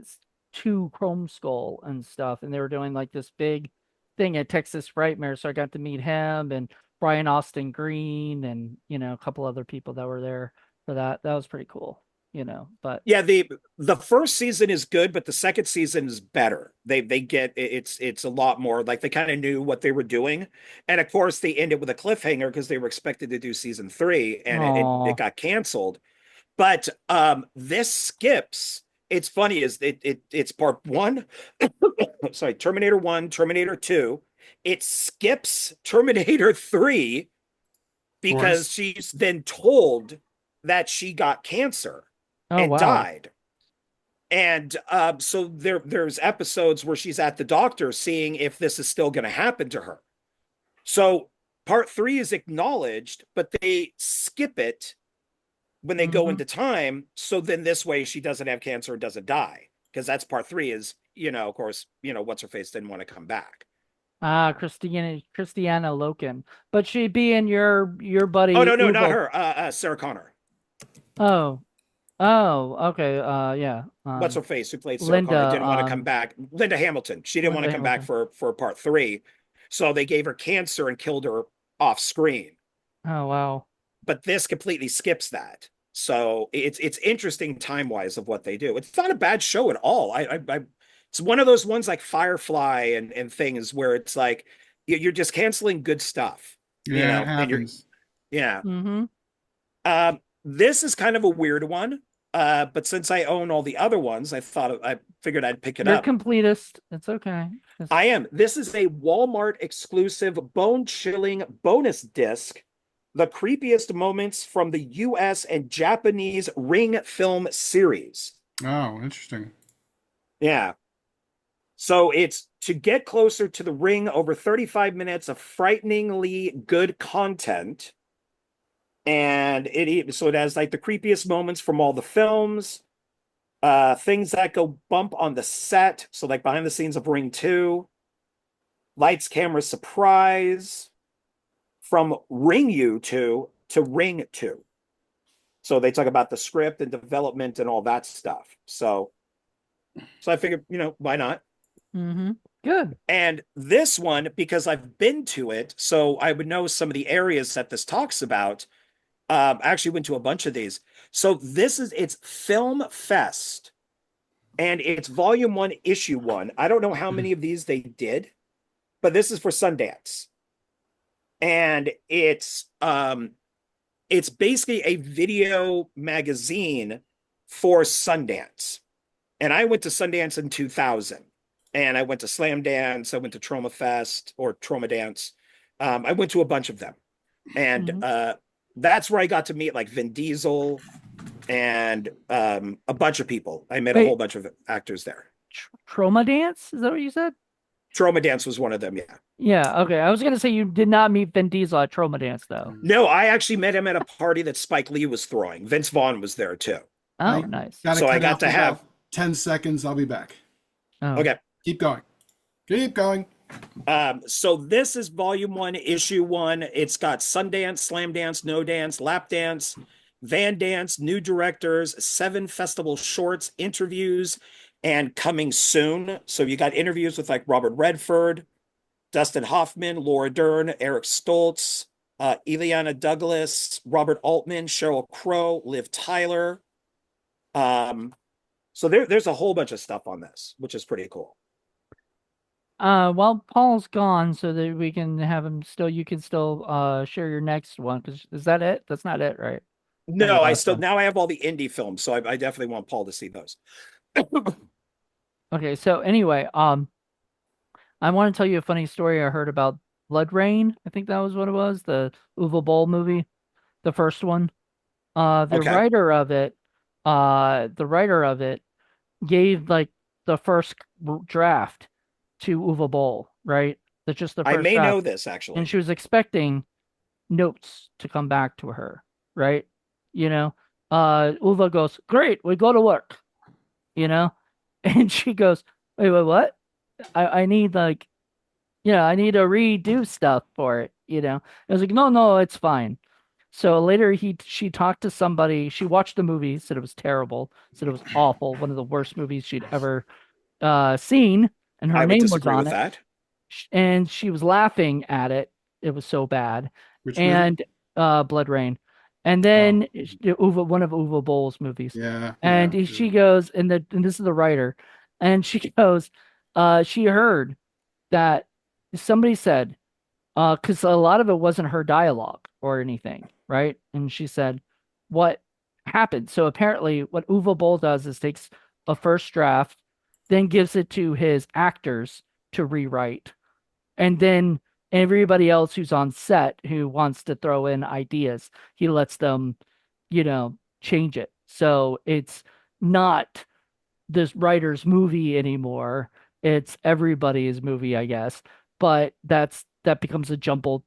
2 Chrome Skull and stuff, and they were doing like this big thing at Texas Frightmare, so I got to meet him and Brian Austin Green and a couple other people that were there for that. That was pretty cool, but Yeah, the first season is good, but the second season is better. They get it's a lot more like they kind of knew what they were doing. And of course they ended with a cliffhanger because they were expected to do season 3 and it oh, got canceled. But this skips. It's funny is it's part 1. Sorry, Terminator 1, Terminator 2. It skips Terminator 3 Of because course. she's then told that she got cancer oh and wow. died. And so there's episodes where she's at the doctor seeing if this is still going to happen to her. So part 3 is acknowledged, but they skip it when they go Hmm. into time. So then this way she doesn't have cancer and doesn't die. Because that's part 3 is, of course, what's her face didn't want to come back. Christiana Loken, but she'd be in your Oh, buddy no, not Uvo. her. Sarah Connor. Oh, oh, okay. Yeah. What's her face who played Sarah Connor Linda, didn't want to come back. Linda Hamilton. She didn't want to Linda come back Hamilton. for part 3. So they gave her cancer and killed her off screen. Oh wow. But this completely skips that. So it's interesting time wise of what they do. It's not a bad show at all. It's one of those ones like Firefly and things where it's like you're just canceling good stuff, Yeah, it and happens. yeah. Mm-hmm. This is kind of a weird one. But since I own all the other ones, I figured I'd pick it You're up. completist. It's okay. I am. This is a Walmart exclusive bone chilling bonus disc. The creepiest moments from the US and Japanese Ring film series. Oh, interesting. Yeah. So it's to get closer to the ring over 35 minutes of frighteningly good content. And it has like the creepiest moments from all the films, things that go bump on the set. So like behind the scenes of Ring 2, lights, camera, surprise, from Ring You to Ring 2. So they talk about the script and development and all that stuff. So I figured, why not? Mm-hmm. Good. And this one, because I've been to it, so I would know some of the areas that this talks about. I actually went to a bunch of these. So it's Film Fest, and it's Volume 1, Issue 1. I don't know how many of these they did, but this is for Sundance. And it's basically a video magazine for Sundance. And I went to Sundance in 2000. And I went to Slam Dance. I went to Trauma Fest or Trauma Dance. I went to a bunch of them. And Mm-hmm. that's where I got to meet like Vin Diesel and a bunch of people. I met a Wait, whole bunch of actors there. Trauma Dance? Is that what you said? Trauma Dance was one of them. Yeah. Yeah, okay. I was gonna say you did not meet Vin Diesel at Trauma Dance though. No, I actually met him at a party that Spike Lee was throwing. Vince Vaughn was there too. Oh, I nice. gotta So I cut got out to for have. about 10 seconds. I'll be back. Oh. Okay. Keep going. Keep going. So this is Volume 1, Issue 1. It's got Sundance, Slam Dance, No Dance, Lap Dance, Van Dance, new directors, 7 festival shorts, interviews, and coming soon. So you got interviews with like Robert Redford, Dustin Hoffman, Laura Dern, Eric Stoltz, Ileana Douglas, Robert Altman, Sheryl Crow, Liv Tyler. So there's a whole bunch of stuff on this, which is pretty cool. Well, Paul's gone, so that we can have him still. You can still share your next one. Because is that it? That's not it, right? Not your No, I last still one. now I have all the indie films, so I definitely want Paul to see those. Okay, so anyway, I want to tell you a funny story I heard about Blood Rain. I think that was what it was, the Uwe Boll movie, the first one. The Okay. writer of it, the writer of it gave like the first draft to Uwe Boll, right? That's just the I first may know draft. this And actually. she was expecting notes to come back to her, right? You know, Uwe goes, "Great, we go to work," you know, and she goes, "Wait, what? I need like, I need to redo stuff for it, you know." I was like, "No, no, it's fine." So later she talked to somebody, she watched the movie, said it was terrible, said it was awful, one of the worst movies she'd ever seen, and her I would name was disagree on with it, that. and she was laughing at it. It was so bad. Which movie? And Blood Rain. And Oh, then one of Uwe Boll's movies. yeah, yeah. And she goes, and this is the writer, and she goes, she heard that somebody said, because a lot of it wasn't her dialogue or anything, right? And she said, what happened? So apparently, what Uwe Boll does is takes a first draft, then gives it to his actors to rewrite, and then everybody else who's on set who wants to throw in ideas, he lets them, change it. So it's not this writer's movie anymore. It's everybody's movie, I guess. But that becomes a jumbled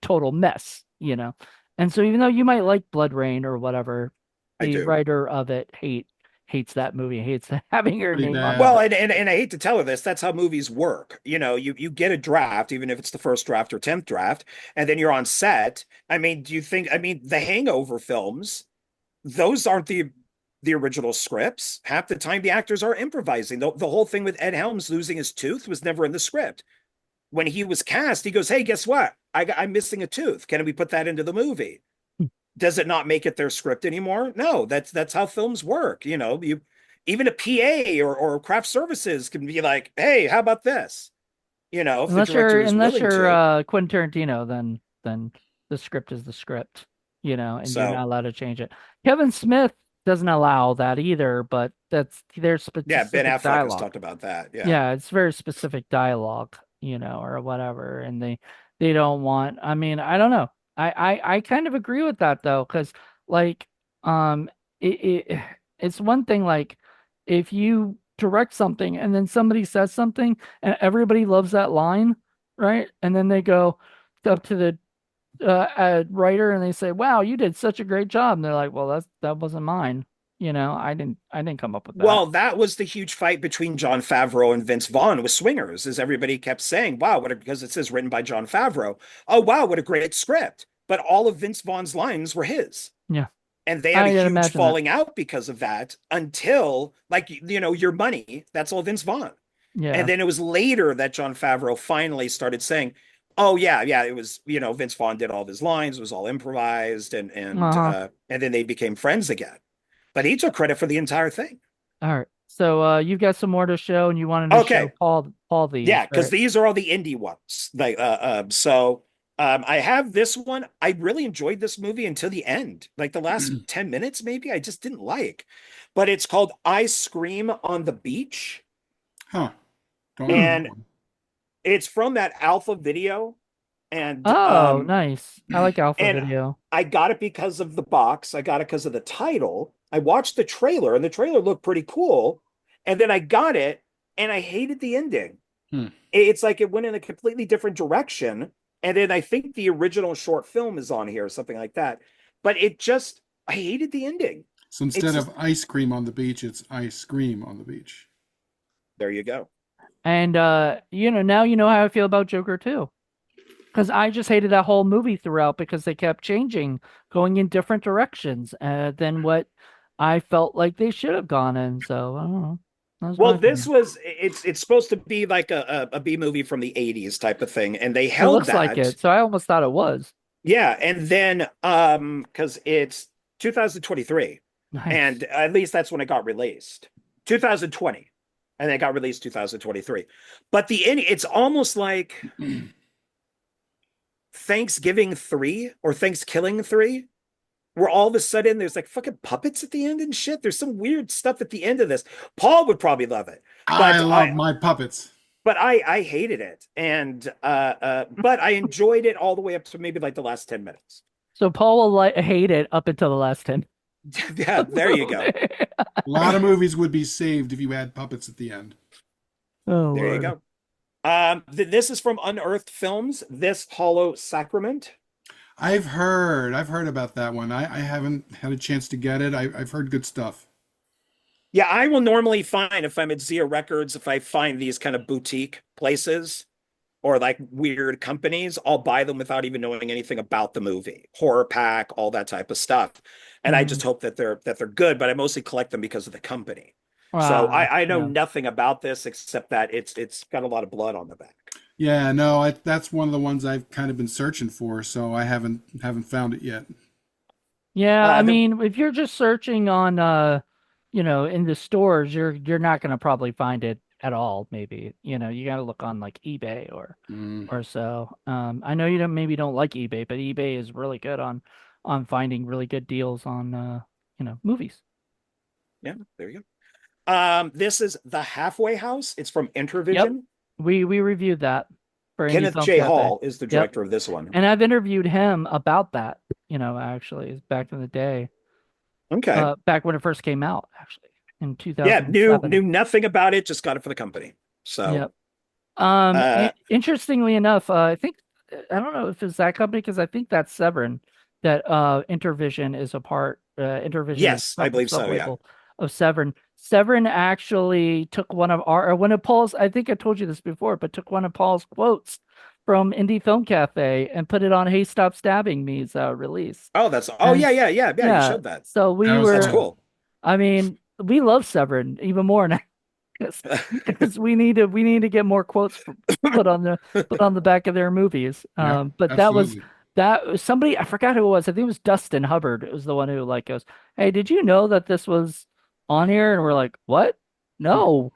total mess. And so even though you might like Blood Rain or whatever, I the do. writer of it hates that movie, hates having her Pretty name on Well, bad. it. and I hate to tell her this, that's how movies work. You get a draft, even if it's the first draft or 10th draft, and then you're on set. I mean, the Hangover films, those aren't the original scripts. Half the time the actors are improvising. The whole thing with Ed Helms losing his tooth was never in the script. When he was cast, he goes, "Hey, guess what? I'm missing a tooth. Can we put that into the movie?" Does it not make it their script anymore? No, that's how films work. You even a PA or craft services can be like, "Hey, how about this?" If the Unless you're director is unless willing you're to. Quentin Tarantino, then the script is the script, and you're not So allowed to change it. Kevin Smith doesn't allow that either, but that's there's yeah, Ben specific Affleck has dialogue. talked about that. Yeah, Yeah, it's very specific dialogue, or whatever, and they don't want. I mean, I don't know. I kind of agree with that though, because like it's one thing like if you direct something and then somebody says something and everybody loves that line, right? And then they go up to the writer and they say, "Wow, you did such a great job." And they're like, "Well, that wasn't mine. I didn't come up with that." well, that was the huge fight between John Favreau and Vince Vaughn with Swingers, is everybody kept saying, "Wow, because it says written by John Favreau. Oh, wow, what a great script." but all of Vince Vaughn's lines were his. Yeah. And they had I a can huge imagine that. falling out because of that until, like, your money, that's all Vince Vaughn. And Yeah. then it was later that Jon Favreau finally started saying, "Oh yeah, it was, Vince Vaughn did all of his lines, it was all improvised, Uh-huh. and then they became friends again." But he took credit for the entire thing. All right. So you've got some more to show and you wanted to show Okay, Paul yeah, these, because right? these are all the indie ones. I have this one. I really enjoyed this movie until the end, like the last 10 minutes, maybe. I just didn't like, but it's called I Scream on the Beach. Huh. Don't know that And one. it's from that Alpha Video, and Oh, um nice. I like Alpha and Video. I got it because of the box. I got it because of the title. I watched the trailer, and the trailer looked pretty cool. And then I got it, and I hated the ending. Hmm. It's like it went in a completely different direction. And then I think the original short film is on here or something like that. But I hated the ending. So It's instead just, of ice cream on the beach, it's ice scream on the beach. there you go. And now you know how I feel about Joker too. Because I just hated that whole movie throughout because they kept changing, going in different directions than what I felt like they should have gone in. So I don't know. That was Well, my this opinion. was it's supposed to be like a B movie from the 80s type of thing, and they It held looks like that. it, so I almost thought it was. Yeah, and then because it's 2023, Nice. and at least that's when it got released. 2020, and it got released 2023. But it's almost like Thanksgiving 3 or Thanksgiving 3, where all of a sudden there's like fucking puppets at the end and shit. There's some weird stuff at the end of this. Paul would probably love it, I but love my puppets. I hated it, and but I enjoyed it all the way up to maybe like the last 10 minutes. So Paul will hate it up until the last 10 Yeah, of there the you go. movie. A lot of movies would be saved if you had puppets at the end. Oh There you Lord. go. This is from Unearthed Films. This Hollow Sacrament. I've heard about that one. I haven't had a chance to get it. I've heard good stuff. Yeah, I will normally find, if I'm at Zia Records, if I find these kind of boutique places or like weird companies, I'll buy them without even knowing anything about the movie, horror pack, all that type of stuff. And I just Mm. hope that they're good, but I mostly collect them because of the company. So Ah, I know yeah. nothing about this except that it's got a lot of blood on the back. Yeah, no, that's one of the ones I've kind of been searching for, so I haven't found it yet. Yeah, I The mean, if you're just searching on in the stores, you're not gonna probably find it at all, maybe. You gotta look on like eBay Mm. or so. I know you don't like eBay, but eBay is really good on finding really good deals on movies. Yeah, there you go. This is The Halfway House. It's from Yep. Intervision. We reviewed that for Indie Kenneth Film J. Cafe. Hall is the Yep. director of this one. And I've interviewed him about that, actually, back in the day. Okay. Back when it first came out, actually, in Yeah, knew 2007. knew nothing about it, just got it for the company. So Yep. uh Interestingly enough, I think I don't know if it's that company because I think that's Severin that Intervision is a part. Intervision is yes, a I believe sub so, yeah. label of Severin. Severin actually took one of our or one of Paul's. I think I told you this before, but took one of Paul's quotes from Indie Film Cafe and put it on "Hey Stop Stabbing Me's" release. Oh And yeah, you yeah, showed that. so That was That's we. cool. cool. I mean, we love Severin even more now because we need to get more quotes put on the back of their movies. Yeah, But absolutely. that was somebody I forgot who it was. I think it was Dustin Hubbard. It was the one who like goes, "Hey, did you know that this was on here?" And we're like, "What? No,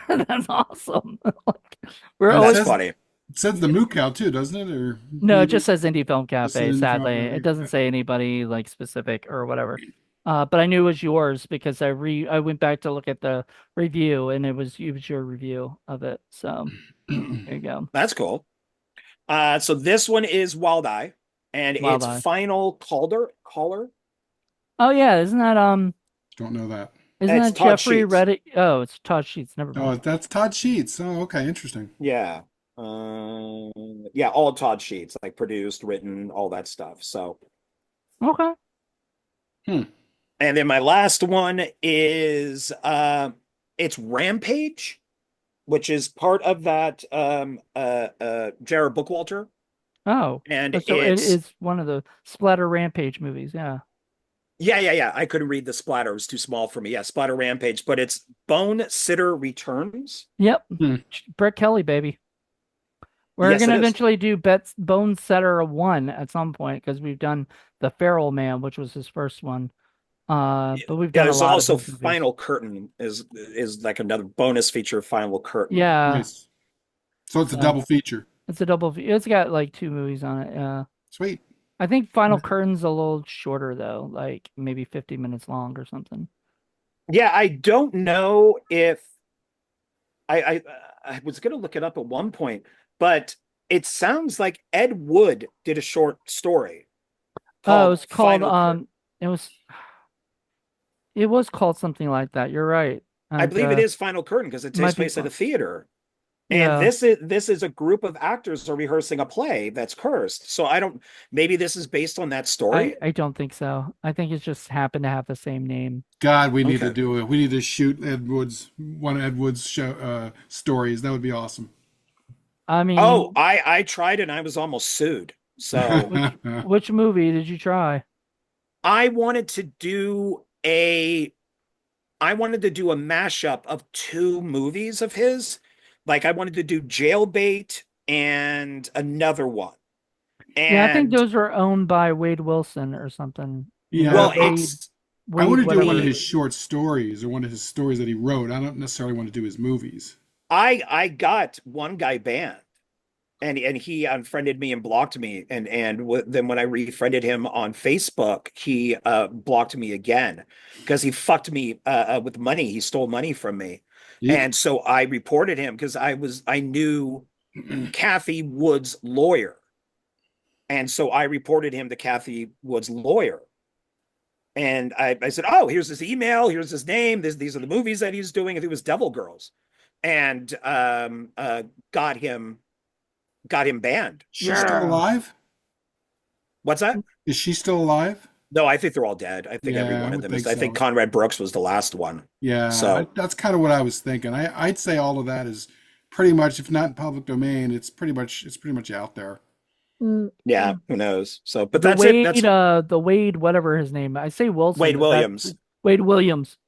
that's awesome." Like, we're And That's always funny. it says the moo cow too, doesn't it? Or no, it maybe just says Indie Film just an Cafe. indie Sadly, film. it Okay. doesn't say anybody like specific or whatever. But I knew it was yours because I went back to look at the review and it was your review of it. So there you go. That's cool. So this one is Wild Eye, and Wild it's Eye. Final Caller. Oh yeah, isn't that Don't know that. isn't It's that Todd Jeffrey Sheets. Reddick? Oh, it's Todd Sheets. Never Oh, mind. that's Todd Sheets. Oh, okay, interesting. Yeah. Yeah, all Todd Sheets, like produced, written, all that stuff. So, Okay. Hmm. and then my last one is it's Rampage, which is part of that Jared Bookwalter Oh, And so it it's is one of the Splatter Rampage movies. Yeah. yeah. I couldn't read the splatter; it was too small for me. Yeah, Splatter Rampage, but it's Bone Sitter Returns. Yep. Hmm. Brett Kelly, baby. We're Yes, it gonna is. eventually do Bet's Bone Setter 1 at some point because we've done The Feral Man, which was his first one. But we've Yeah, done a there's lot of also his movies. Final Curtain is like another bonus feature of Final Curtain. Yeah. Nice. So it's a So double feature. it's a it's got like two movies on it. Yeah. Sweet. I think Final Curtain's a little shorter though, like maybe 50 minutes long or something. Yeah, I don't know if I I, I was gonna look it up at one point, but it sounds like Ed Wood did a short story Oh, called Final Curtain. it was it was called something like that. You're right. I And believe it is Final Curtain because it it takes might be place at fun. a theater. And Yeah. this is a group of actors are rehearsing a play that's cursed. So I don't maybe this is based on that story. I don't think so. I think it just happened to have the same name. God, we need to Okay. do it. We need to shoot Ed Wood's one of Ed Wood's stories. That would be awesome. I Oh, mean, I tried and I was almost sued. So which movie did you try? I wanted to do a I wanted to do a mashup of two movies of his. Like I wanted to do Jailbait and another one. Yeah, I think And those were owned by Wade Wilson or something. You know, Yeah, well, it's I want Wade, to do one of whatever. his short stories or one of his stories that he wrote. I don't necessarily want to do his movies. I got one guy banned and he unfriended me and blocked me then when I refriended him on Facebook he blocked me again because he fucked me with money. He stole money from me. Eek. And so I reported him because I knew Kathy Wood's lawyer. And so I reported him to Kathy Wood's lawyer. And I said, oh, here's his email, here's his name, these are the movies that he's doing. I think it was Devil Girls. And got him banned. She's still Yeah. alive? What's that? Is she still alive? No, I think they're all dead. I think every Yeah, I one of would them think is. I think so. Conrad Brooks was the last one. Yeah, So that's kind of what I was thinking. I'd say all of that is pretty much, if not in public domain, it's pretty much out there. Mm, yeah, mm. who knows? So, but that's it. That's The Wade, whatever his name. I say Wilson, Wade but that Williams. Wade Williams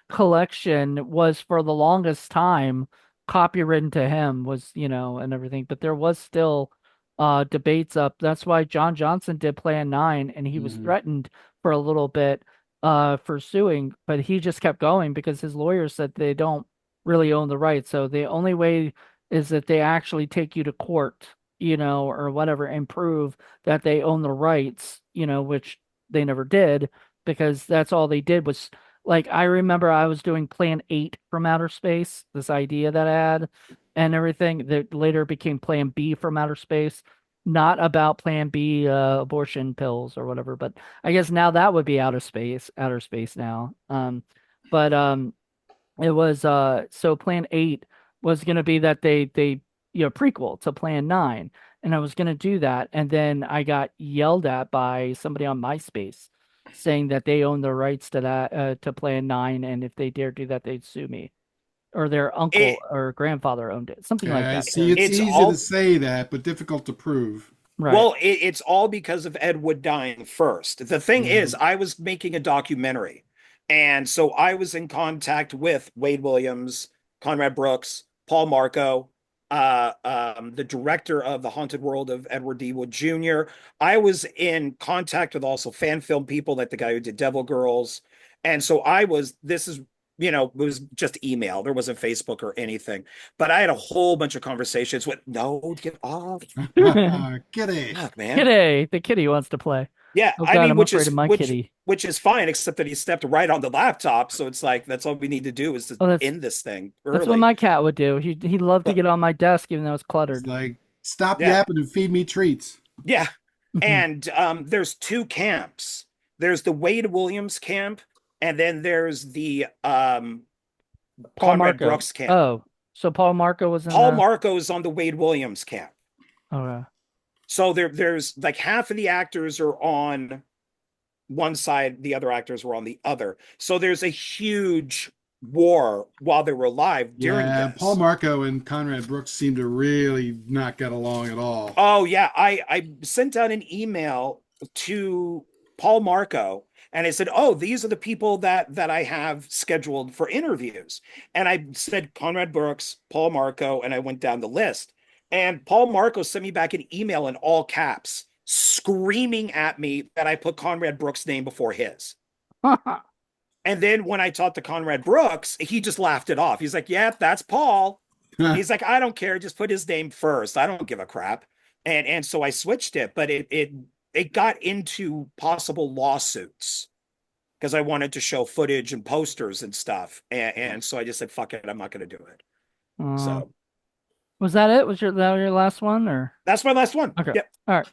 collection was for the longest time copywritten to him was, and everything. But there was still debates up. That's why John Johnson did Plan 9 and he was Hmm. threatened for a little bit for suing, but he just kept going because his lawyers said they don't really own the rights. So the only way is that they actually take you to court, or whatever, and prove that they own the rights, which they never did because that's all they did was like I remember I was doing Plan 8 from outer space, this idea that I had and everything that later became Plan B from outer space, not about Plan B abortion pills or whatever, but I guess now that would be outer space now. But it was so Plan 8 was going to be that they prequel to Plan 9, and I was going to do that, and then I got yelled at by somebody on MySpace saying that they own the rights to that to Plan 9, and if they dare do that they'd sue me, or their uncle It or grandfather owned it, something like Yeah, that. see, it's it's easy to all say that, but difficult to prove. Right. it's all because of Ed Wood dying first. The thing is, Mhm. I was making a documentary, and so I was in contact with Wade Williams, Conrad Brooks, Paul Marco, the director of The Haunted World of Edward D. Wood Jr. I was in contact with also fan film people, like the guy who did Devil Girls, and so I was. This is it was just email. There wasn't Facebook or anything. But I had a whole bunch of conversations with no, get off. Kitty. Fuck, man. Kitty, the kitty wants to play. Yeah, Oh I God, mean, I'm afraid of my kitty. which is fine, except that he stepped right on the laptop. So it's like that's all we need to do is to Oh, end this thing that's what early. my cat would do. He loved to But get on my desk even though it's It's cluttered. like, stop yeah, yapping and feed me treats. yeah. And there's two camps. There's the Wade Williams camp, and then there's the Paul Conrad Marco. Brooks camp. Oh, so Paul Marco was in Paul the. Marco is on the Wade Williams camp. Okay. So there's like half of the actors are on one side, the other actors were on the other. So there's a huge war while they were alive during Yeah, Paul this. Marco and Conrad Brooks seem to really not get along at all. Oh yeah, I sent out an email to Paul Marco and I said, "Oh, these are the people that I have scheduled for interviews." And I said Conrad Brooks, Paul Marco, and I went down the list. And Paul Marco sent me back an email in all caps, screaming at me that I put Conrad Brooks' name before his. And then when I talked to Conrad Brooks, he just laughed it off. He's like, "Yeah, that's Paul." He's like, "I don't care. Just put his name first. I don't give a crap." And so I switched it, but it got into possible lawsuits because I wanted to show footage and posters and stuff. And so I just said, "Fuck it. I'm not going to do it." Uh, So was that it? Was that your last one or? that's my last one. Okay. Yep. All right.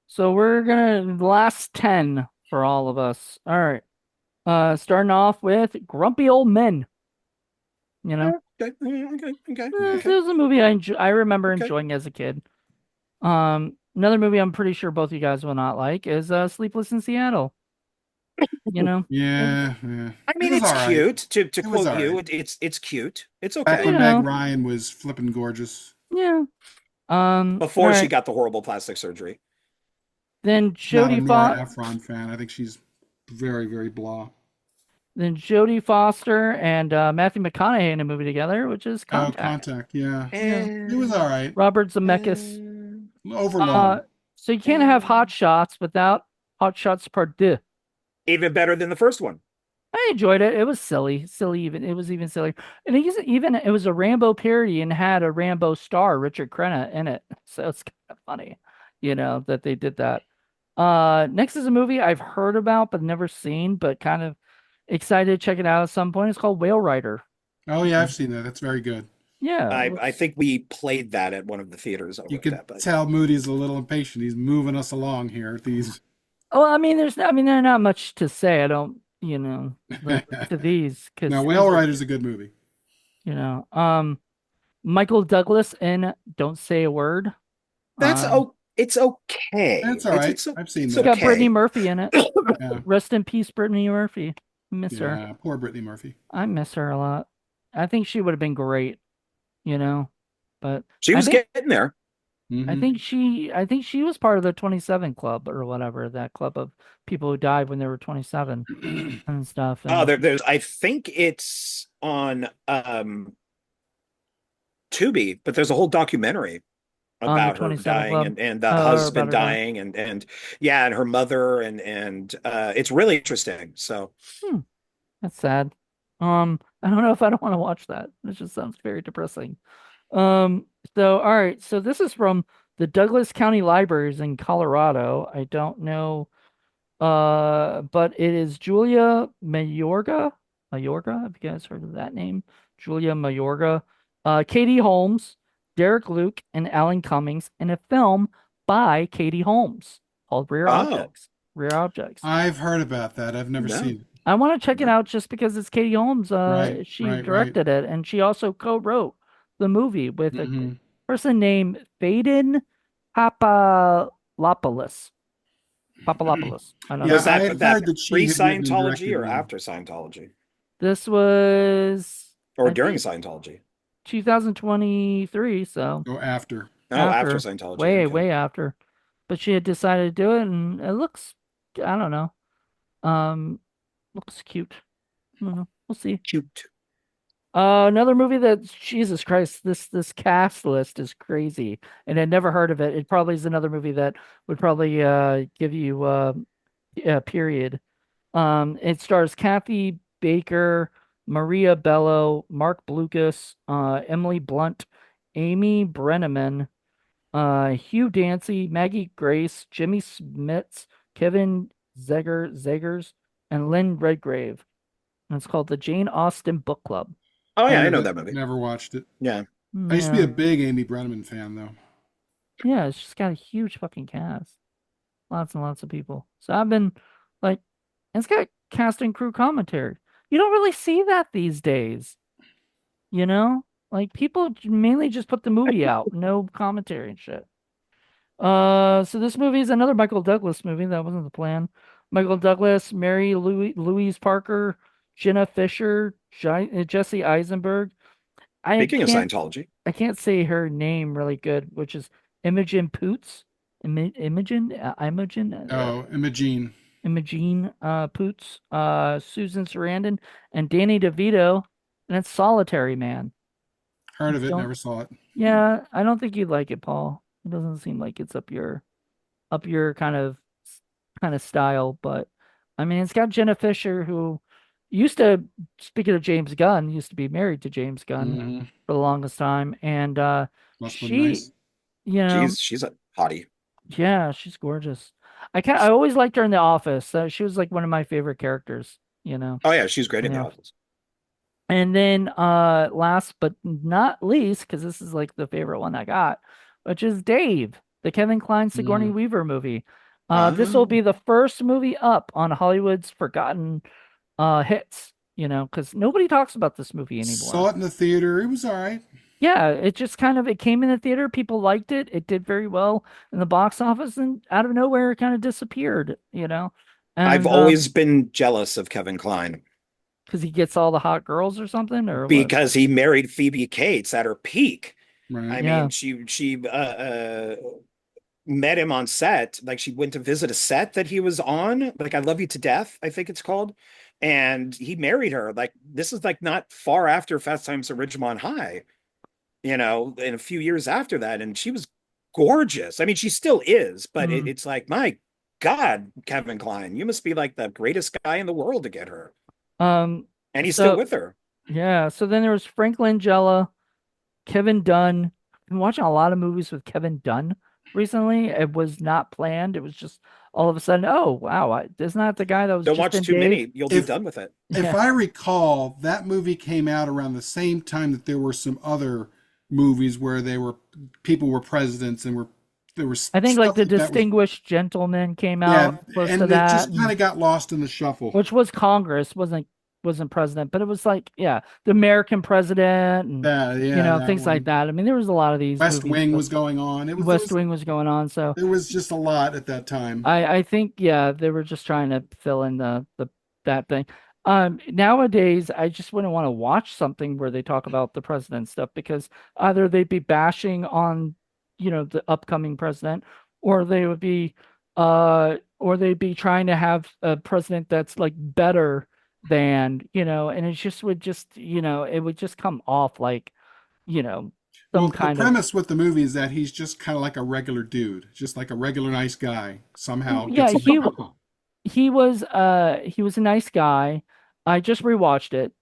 So we're gonna last 10 for all of us. All right. Starting off with Grumpy Old Men. You know, Okay. Okay. Okay. it Okay. was a movie I remember Okay. enjoying as a kid. Another movie I'm pretty sure both you guys will not like is Sleepless in Seattle. You know, and, Yeah, yeah. I It mean, was it's all right. cute to It was quote all you. right. It's cute. It's Back you okay. when Meg know, Ryan was flipping gorgeous. yeah. All Before she right. got the horrible plastic surgery. Then Not a Jodie Nora Fo Ephron fan. I think she's very, very blah. then Jodie Foster and Matthew McConaughey in a movie together, which is Oh, Contact. Contact. Yeah, Yeah. it was all right. Robert Zemeckis. Eh, Uh, Overlong. so you can't have Hot Shots without Hot Shots Part 2. even better than the first one. I enjoyed it. It was silly even. It was even silly, and it was a Rambo parody and had a Rambo star, Richard Crenna, in it. So it's kind of funny, that they did that. Next is a movie I've heard about but never seen, but kind of excited to check it out at some point. It's called Whale Rider. Oh yeah, I've seen that. That's very good. Yeah, it I looks. think we played that at one of the theaters I You worked could at, but tell Moody's a little impatient. He's moving us along here. These. Oh, I mean, there's not much to say. I don't, like to these Now, because Whale these are, Rider's a good movie. you know, um, Michael Douglas in Don't Say a Word. that's Um, it's okay. That's all right. I've seen It's it's that. got Brittany okay. Murphy in it. Yeah, Rest in peace, Brittany Murphy. Miss her. yeah. Poor Brittany Murphy. I miss her a lot. I think she would have been great, you know. But She I was think getting there. Hmm. I think she was part of the 27 club or whatever, that club of people who died when they were 27 and stuff. Oh, And there's I think it's on Tubi, but there's a whole documentary on the about her 27 dying club, and the about husband her dying. dying and yeah, and her mother and it's really interesting. So Hmm, that's sad. I don't know if I don't want to watch that. It just sounds very depressing. So all right, so this is from the Douglas County Libraries in Colorado. I don't know, but it is Julia Mayorga. Mayorga, have you guys heard of that name? Julia Mayorga, Katie Holmes, Derek Luke, and Alan Cummings in a film by Katie Holmes called Rare oh Objects. Rare Objects. I've heard about that. I've never no. seen it. I want to check it No. out just because it's Katie Holmes. Right, She right, right. directed it, and she also co-wrote the movie with a Hmm. person named Faden Papalopoulos. Papalopoulos. I don't Yeah, know. Was I had that heard that she had written and pre-Scientology directed or one. after Scientology? This was, Or I during think, Scientology? 2023, so Or after. Oh, after after, Scientology. way, Okay. way after. But she had decided to do it, and it looks, I don't know, looks cute. I don't know. We'll see. Cute. Another movie that Jesus Christ, this cast list is crazy, and I'd never heard of it. It probably is another movie that would probably give you a period. It stars Kathy Baker, Maria Bello, Mark Blucas, Emily Blunt, Amy Brenneman, Hugh Dancy, Maggie Grace, Jimmy Smits, Kevin Zegers, and Lynn Redgrave. And it's called the Jane Austen Book Club. Oh yeah, I know Never, that movie. never watched it. Yeah. I used to be Yeah. a big Amy Brenneman fan, though. Yeah, it's just got a huge fucking cast. Lots and lots of people. So I've been like, and it's got cast and crew commentary. You don't really see that these days, you know? Like people mainly just put the movie out, no commentary and shit. So this movie is another Michael Douglas movie. That wasn't the plan. Michael Douglas, Mary Louise Parker, Jenna Fisher, Jesse Eisenberg. I Speaking of can't Scientology, I can't say her name really good, which is Imogen Poots. Oh, Imogene. Imogene Poots, Susan Sarandon, and Danny DeVito, and it's Solitary Man. Heard of it, Don't never saw it. Yeah, I don't think you'd like it, Paul. It doesn't seem like it's up your kind of style, but I mean, it's got Jenna Fisher, who used to, speaking of James Gunn, used to be married to James Gunn Hmm. for the longest time, and Must have been she, nice. you know, she's a hottie. yeah, she's gorgeous. I always liked her in The Office. She was like one of my favorite characters, Oh yeah, she's great in in The the Office. office. And then last but not least, because this is like the favorite one I got, which is Dave, the Kevin Kline Sigourney Mm. Weaver movie. This will Ah, be the first movie up on Hollywood's forgotten hits, because nobody talks about this movie saw anymore. it in the theater. It was all right. Yeah, it just kind of it came in the theater, people liked it, it did very well in the box office, and out of nowhere it kind of disappeared. I've And always been jealous of Kevin Kline because he gets all the hot girls or something, or what? because he married Phoebe Cates at her peak. Right. I Yeah. mean, she met him on set. Like she went to visit a set that he was on. Like I Love You to Death, I think it's called. And he married her. Like this is like not far after Fast Times at Ridgemont High, in a few years after that. And she was gorgeous. I mean, she still is, but Mm. it's like, my God, Kevin Kline, you must be like the greatest guy in the world to get her. Um, And he's still so with her. yeah, so then there was Frank Langella, Kevin Dunn. I've been watching a lot of movies with Kevin Dunn recently. It was not planned. It was just all of a sudden, oh wow, isn't that the guy that was Don't just watch in too Dave? many. You'll be If done with it. if Yeah. I recall, that movie came out around the same time that there were some other movies where they were people were presidents and were there was I think like stuff The like that was Distinguished Gentleman came yeah, out close to and it that, just kind and of got lost in the shuffle. which was Congress, wasn't president, but it was like, yeah, the American president and Yeah, that things like one. that. I mean, there was a lot of these West movies, Wing but was going on. It was there West was Wing was going on, so there was just a lot at that time. I think yeah, they were just trying to fill in the that thing. Nowadays I just wouldn't want to watch something where they talk about the president stuff because either they'd be bashing on, the upcoming president, or they would be or they'd be trying to have a president that's like better than, and it just would just, it would just come off like, you know, Well, some the kind of premise with the movie is that he's just kind of like a regular dude, just like a regular nice guy. Somehow yeah, gets elected. he was a nice guy. I just rewatched it.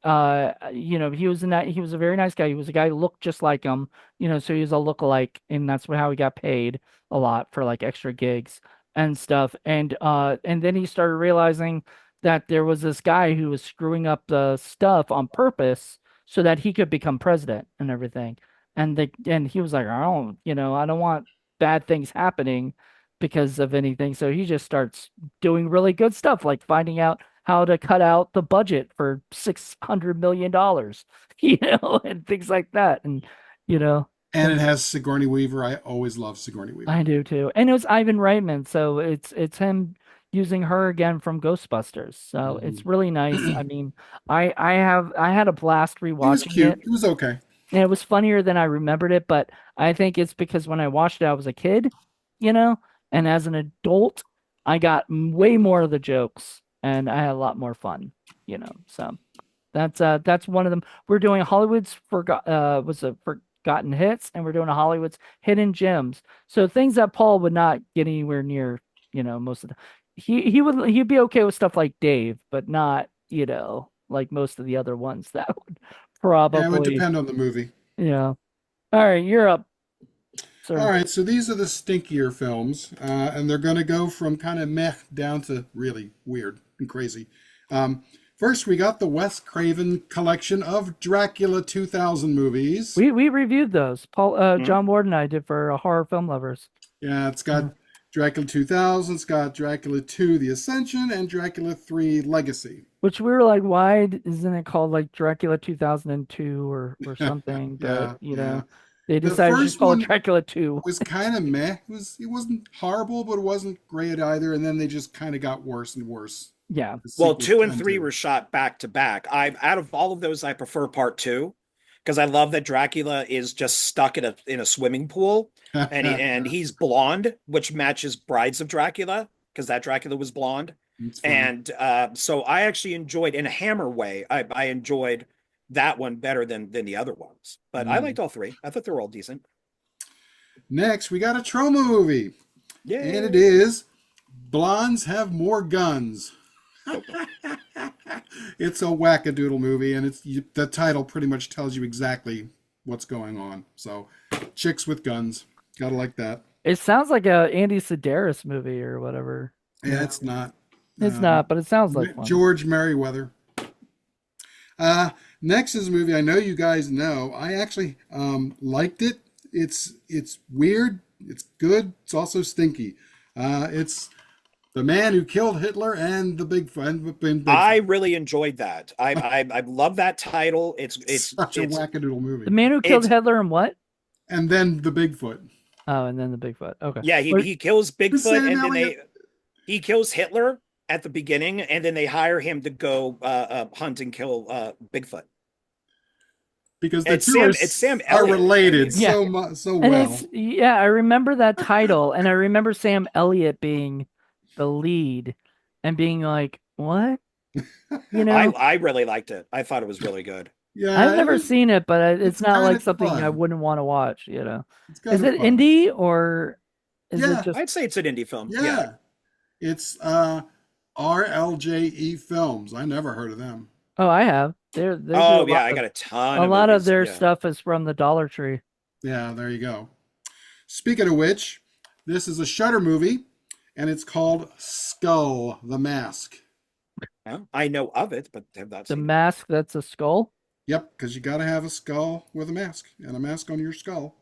He was a very nice guy. He was a guy who looked just like him, so he was a lookalike, and that's how he got paid a lot for like extra gigs and stuff. And then he started realizing that there was this guy who was screwing up the stuff on purpose so that he could become president and everything. And he was like, I don't want bad things happening because of anything. So he just starts doing really good stuff, like finding out how to cut out the budget for $600 million, and things like that. And you know, And it things has Sigourney Weaver. I always love Sigourney I Weaver. do too. And it was Ivan Reitman, so it's him using her again from Ghostbusters. So it's Hmm. really nice. I mean, I had a blast He was rewatching cute. it. He was okay. And it was funnier than I remembered it, but I think it's because when I watched it, I was a kid, you know, and as an adult, I got way more of the jokes and I had a lot more fun. So that's one of them. We're doing Hollywood's forgotten hits, and we're doing a Hollywood's hidden gems. So things that Paul would not get anywhere near, most of the he'd be okay with stuff like Dave, but not, like most of the other ones that would Yeah, it would probably. depend on the movie. Yeah. All right, you're up, All sir. right, so these are the stinkier films, and they're going to go from kind of meh down to really weird and crazy. Um, First, we got the Wes Craven collection of Dracula 2000 movies. We reviewed those. Hmm? John Ward and I did for Horror Film Lovers. Yeah, it's Yeah. got Dracula 2000, it's got Dracula 2, The Ascension, and Dracula 3, Legacy. Which we were like, why isn't it called like Dracula 2002 or something? But Yeah, yeah. they The decided to just first call it one Dracula 2. was kind of meh. It wasn't horrible, but it wasn't great either. And then they just kind of got worse and worse. Yeah. The Well, sequels two and tend three to. were shot back to back. I out of all of those, I prefer part two because I love that Dracula is just stuck in a swimming pool and he's blonde, which matches Brides of Dracula because that Dracula was blonde. It's funny. And so I actually enjoyed in a Hammer way. I enjoyed that one better than the other ones, but I Mm. liked all three. I thought they were all decent. Next, we got a trauma movie, and it Yay! is Blondes Have More Guns. Nope. It's a wackadoodle movie, and the title pretty much tells you exactly what's going on. So, chicks with guns, gotta like that. It sounds like a Andy Sedaris movie or whatever. You Yeah, know, it's not. it's not, but it sounds like one. George Merriweather. Uh, Next is a movie I know you guys know. I actually liked it. It's weird. It's good. It's also stinky. It's The Man Who Killed Hitler and the I Bigfoot. really enjoyed that. I love that title. Such a wackadoodle The movie. Man Who Killed It's Hitler and what? And then the Bigfoot. Oh, and then the Bigfoot. Okay. yeah, he kills With Bigfoot Sam and then Elliott. he kills Hitler at the beginning and then they hire him to go hunt and kill Bigfoot. Because the two It's Sam are Elliott. related Yeah. so And well. it's yeah, I remember that title, and I remember Sam Elliott being the lead and being like, "What?" You know, I really liked it. I thought it was really good. I've Yeah, never seen it, but it's it's not kind like of something I fun. wouldn't want to watch. You know, It's is kind of it fun. indie or is it Yeah, just I'd say it's an indie film. Yeah. yeah. It's RLJE Films. I never heard of them. Oh, I have. They do Oh yeah, I got a of lot of movies. their Yeah. stuff is from the Dollar Tree. Yeah, there you go. Speaking of which, this is a Shudder movie, and it's called Skull the Mask. Yeah, I know of it, but have not The seen it. mask that's a skull. Yep, because you got to have a skull with a mask, and a mask on your skull.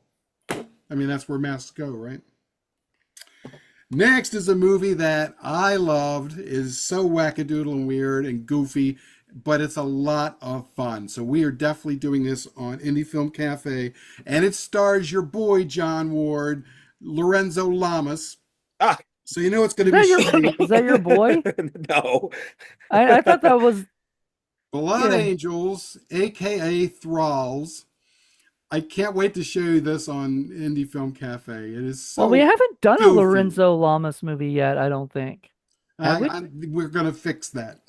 I mean, that's where masks go, right? Next is a movie that I loved. Is so wackadoodle and weird and goofy, but it's a lot of fun. So we are definitely doing this on Indie Film Cafe, and it stars your boy John Ward, Lorenzo Lamas. Ah, So you know it's going Is to be that your shitty. is that your boy? no. I thought that was Blood yeah. Angels, aka Thralls. I can't wait to show you this on Indie Film Cafe. It is Well, we so haven't done a goofy. Lorenzo Lamas movie yet, I don't think. Have we? We're going to fix that.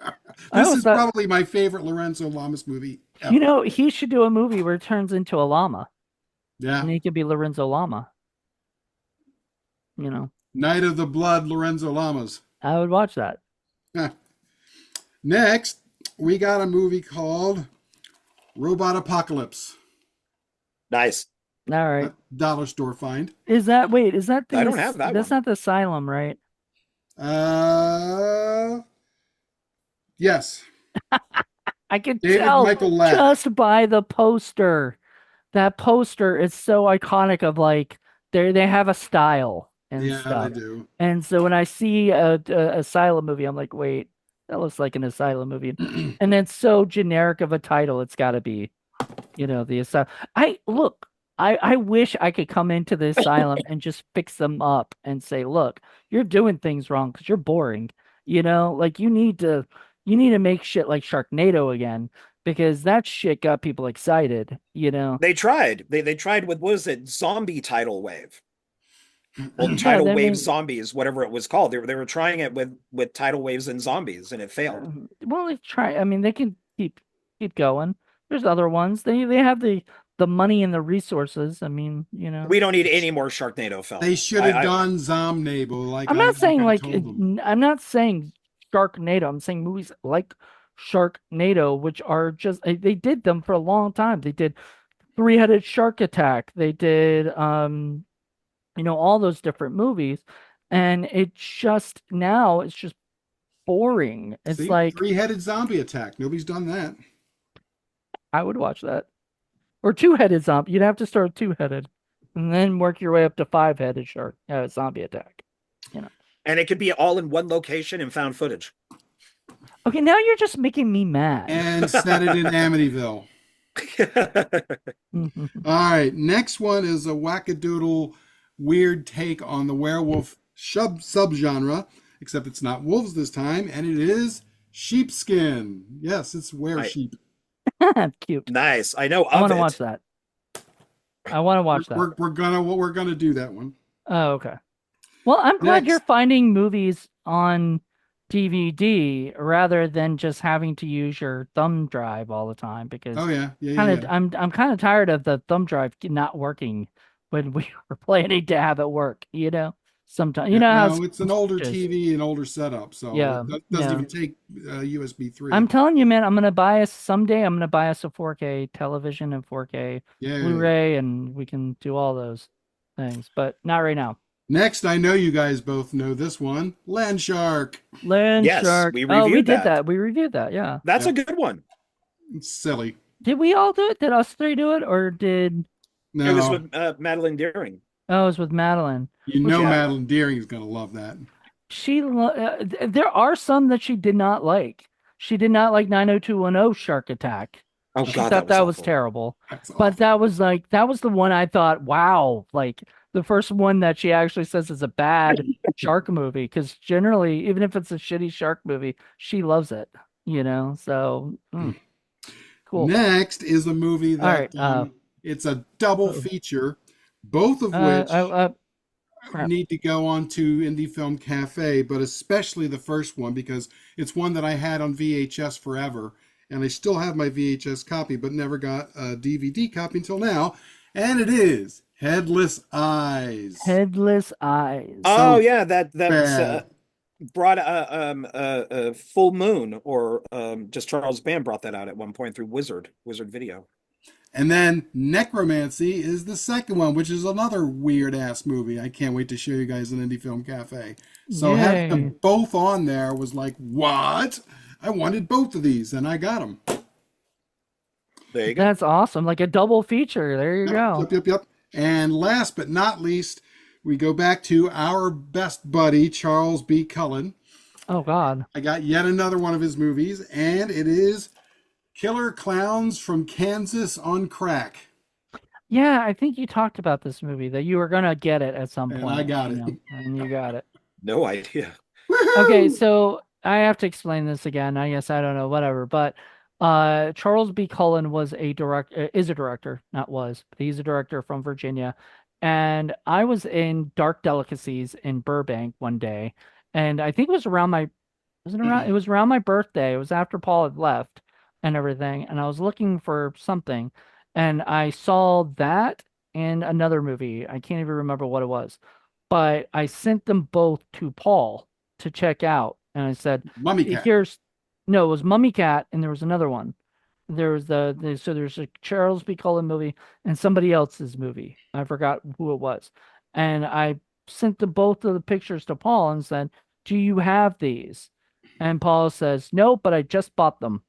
I This always is thought, probably my favorite Lorenzo Lamas movie you ever. know, he should do a movie where it turns into a llama, Yeah. and he could be Lorenzo Lama. You know, Night of the Blood, Lorenzo Lamas. I would watch that. Next, we got a movie called Robot Apocalypse. Nice. All right. Dollar store find. Is that wait? Is that the? I don't have that That's one. not the Asylum, right? Uh, yes. I could David tell Michael Lack. just by the poster. That poster is so iconic. Of like they have a style and Yeah, they stuff. do. And so when I see a Asylum movie, I'm like, wait, that looks like an Asylum movie. And it's so generic of a title, it's got to be, the Asylum. I wish I could come into the Asylum and just fix them up and say, look, you're doing things wrong because you're boring. Like you need to make shit like Sharknado again because that shit got people excited. They tried. They tried with what was it? Zombie tidal wave. Well, Yeah, tidal I wave mean, zombies, whatever it was called. They were trying it with tidal waves and zombies, and it failed. well, they try. I mean, they can keep going. There's other ones. They have the money and the resources. I mean. We don't need any more Sharknado films. They should have done Zomnable I'm not saying I like told them. I'm not saying Sharknado. I'm saying movies like Sharknado, which are just they did them for a long time. They did Three-Headed Shark Attack. They did all those different movies, and it just now it's just boring. It's See, like three-headed zombie attack. Nobody's done that. I would watch that. Or two-headed zombie. You'd have to start two-headed, and then work your way up to five-headed shark zombie attack. And it could be all in one location and found footage. Okay, now you're just making me mad. And set it in Amityville. All right, next one is a wackadoodle weird take on the werewolf subgenre, except it's not wolves this time, and it is sheepskin. Yes, it's were I sheep. Cute. nice. I know I of want to watch it. that. I want to We're, watch that. we're, we're gonna we're gonna do that one Oh, okay. Well, I'm glad you're next. finding movies on DVD rather than just having to use your thumb drive all the time because Oh yeah, yeah, yeah, kind yeah. of I'm kind of tired of the thumb drive not working when we were planning to have it work, you know? Sometimes you Yeah, know how no, it's an older just TV and older setup, so yeah, it doesn't yeah. even take USB 3. I'm telling you, man, I'm gonna buy us someday. I'm gonna buy us a 4K television and 4K Yay. Blu-ray, and we can do all those things, but not right now. Next, I know you guys both know this one, Land Shark. Land Yes, Shark. we Oh, we reviewed did that. that. We reviewed that. Yeah. That's a Yep, good one. it's silly. Did we all do it? Did us three do it, or did It was No, with Madeline Deering. oh, it was with Madeline? you Which know Yeah. Madeline Deering is gonna love that. there are some that she did not like. She did not like 90210 Shark Attack. Oh She God, that thought was that was awful. terrible. That's But awful. that was like that was the one I thought, wow, like the first one that she actually says is a bad shark movie. Because generally, even if it's a shitty shark movie, she loves it. You know, so cool. Next is a movie All that right. it's a double Uh, feature, both of uh, which crap. need to go on to Indie Film Cafe, but especially the first one because it's one that I had on VHS forever, and I still have my VHS copy, but never got a DVD copy until now, and it is Headless Eyes. Headless Eyes. Oh So yeah, that bad. brought a Full Moon, or just Charles Band brought that out at one point through Wizard Video. And then Necromancy is the second one, which is another weird ass movie. I can't wait to show you guys in Indie Film Cafe. So having Yay. them both on there was like, what? I wanted both of these, and I got them. There you go. That's awesome. Like a double feature. There you Yep, go. yep, yep, yep. And last but not least, we go back to our best buddy, Charles B. Cullen. Oh God. I got yet another one of his movies, and it is Killer Clowns from Kansas on Crack. Yeah, I think you talked about this movie that you were gonna get it at some And I point, got you it. know, and you got it. No idea. Okay, Woohoo! so I have to explain this again. I guess I don't know, whatever. But Charles B. Cullen was a is a director, not was, but he's a director from Virginia. And I was in Dark Delicacies in Burbank one day, and I think it was around my wasn't around it was around my birthday. It was after Paul had left and everything, and I was looking for something, and I saw that and another movie. I can't even remember what it was, but I sent them both to Paul to check out, and I said, Mummy Cat. "Here's no, it was Mummy Cat, and there was another one. There was so there's a Charles B. Cullen movie and somebody else's movie. I forgot who it was, and I sent the both of the pictures to Paul and said, "Do you have these?" And Paul says, "No, but I just bought them."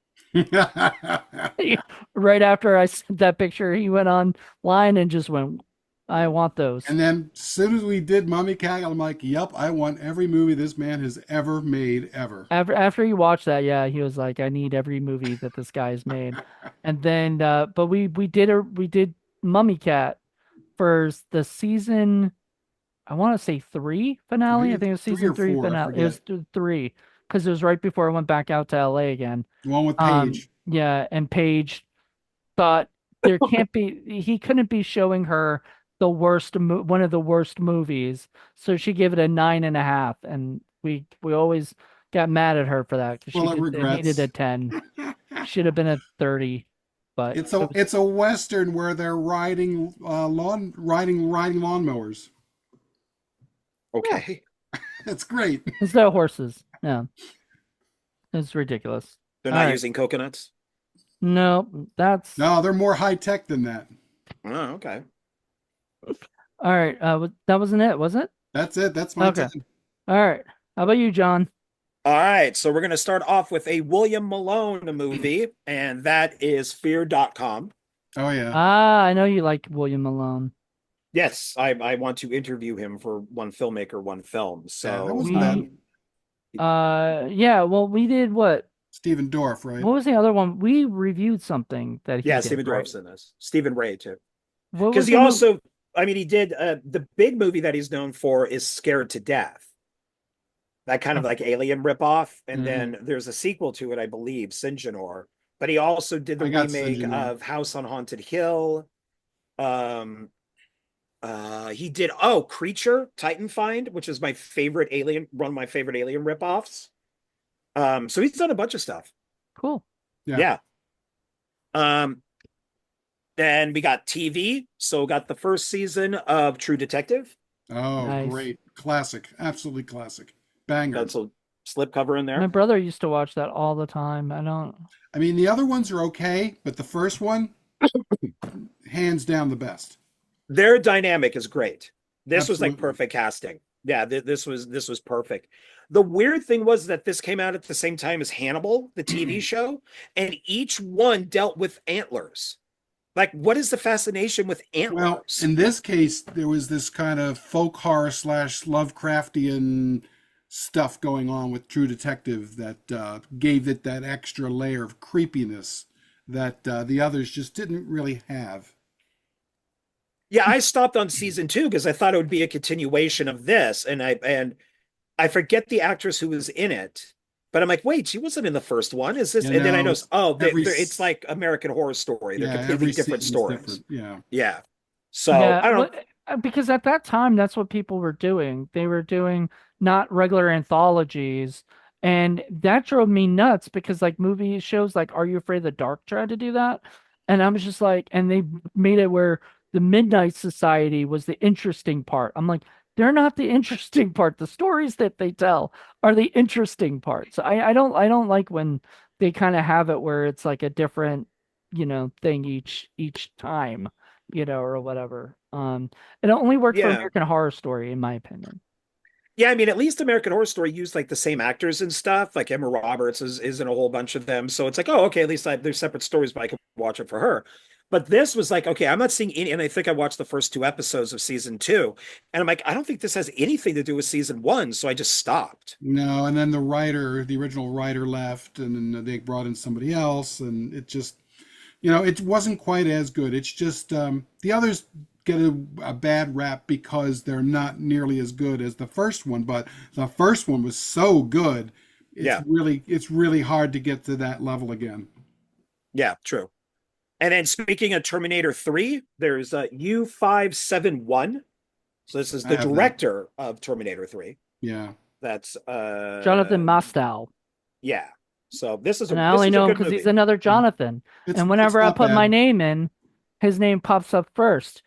Right after I sent that picture, he went online and just went, "I want those." And then as soon as we did Mummy Cat, I'm like, yep, I want every movie this man has ever made, ever. After he watched that, yeah, he was like, "I need every movie that this guy's made." And then, but we did Mummy Cat for the season. I want to say three finale. I think it was Three season or three four, I finale. It was forget. three because it was right before I went back out to LA again. The one with Paige. Yeah, and Paige thought there can't be he couldn't be showing her one of the worst movies, so she gave it a 9.5, and we always got mad at her for that because Full of they needed a regrets. 10. Should have been a 30, but it was It's a western where they're riding lawnmowers. yeah, Okay. It's great. instead of horses. Yeah, it's ridiculous. They're All not right, using coconuts. no, that's No, they're more high tech than that. Oh, okay. all right. That wasn't it, was it? That's it. That's my Okay. 10. All right. How about you, John? All right, so we're going to start off with a William Malone movie, and that is Fear.com. Oh yeah. Ah, I know you like William Malone. Yes, I want to interview him for One Filmmaker, One Film. Yeah, that So, wasn't bad. Yeah, well, we did what? Stephen Dorff, right? What was the other one? We reviewed something that he yeah, did, Stephen right? Dorff's in this. Stephen Ray, too. What Because was he the movie? also, I mean, he did the big movie that he's known for is Scared to Death. that kind of Oh, like Alien ripoff. And Mm, then there's a sequel to it, I believe, Sinjanor. But he also did the I got remake Sinjin. of House on Haunted Hill. Um, he did Creature, Titan Find, which is my favorite Alien, one of my favorite Alien ripoffs. So he's done a bunch of stuff. cool. Yeah. Yeah. Um, then we got TV. So we got the first season of True Detective. Oh, Nice. great. Classic. Absolutely classic. Banger. That's a slipcover in My there. brother used to watch that all the time. I don't. I mean, the other ones are okay, but the first one, hands down the best. Their dynamic is great. This was like Absolutely. perfect casting. Yeah, this was perfect. The weird thing was that this came out at the same time as Hannibal, the TV show, and each one dealt with antlers. Like, what is the fascination with Well, antlers? in this case, there was this kind of folk horror slash Lovecraftian stuff going on with True Detective that gave it that extra layer of creepiness that the others just didn't really have. Yeah, I stopped on season two because I thought it would be a continuation of this, and I forget the actress who was in it, but I'm like, wait, she wasn't in the first one. Is this? You And then I know, noticed, oh, every it's like American Horror Story. They're yeah, completely every different season's stories. different. Yeah. Yeah. So Yeah, I don't know. because at that time, that's what people were doing. They were doing not regular anthologies, and that drove me nuts because like movie shows like Are You Afraid of the Dark tried to do that, and I was just like, and they made it where the Midnight Society was the interesting part. I'm like, they're not the interesting part. The stories that they tell are the interesting parts. I don't like when they kind of have it where it's like a different, thing each time, or whatever. It only worked for Yeah. American Horror Story, in my opinion. Yeah, I mean, at least American Horror Story used like the same actors and stuff. Like Emma Roberts is in a whole bunch of them. So it's like, oh, okay, at least there's separate stories, but I can watch it for her. But this was like, okay, I'm not seeing any, and I think I watched the first two episodes of season two, and I'm like, I don't think this has anything to do with season one. So I just stopped. No, and then the writer, the original writer left, and then they brought in somebody else, and it just, it wasn't quite as good. It's just the others get a bad rap because they're not nearly as good as the first one, but the first one was so good. Yeah, It's really hard to get to that level again. yeah, true. And then speaking of Terminator 3, there's U571. So this is I the have that. director of Terminator 3. Yeah. That's Jonathan Mostow. yeah. So this is a And I this only is a know him good because he's movie. another Jonathan. It's And it's whenever I not put my bad. name in, his name pops up first.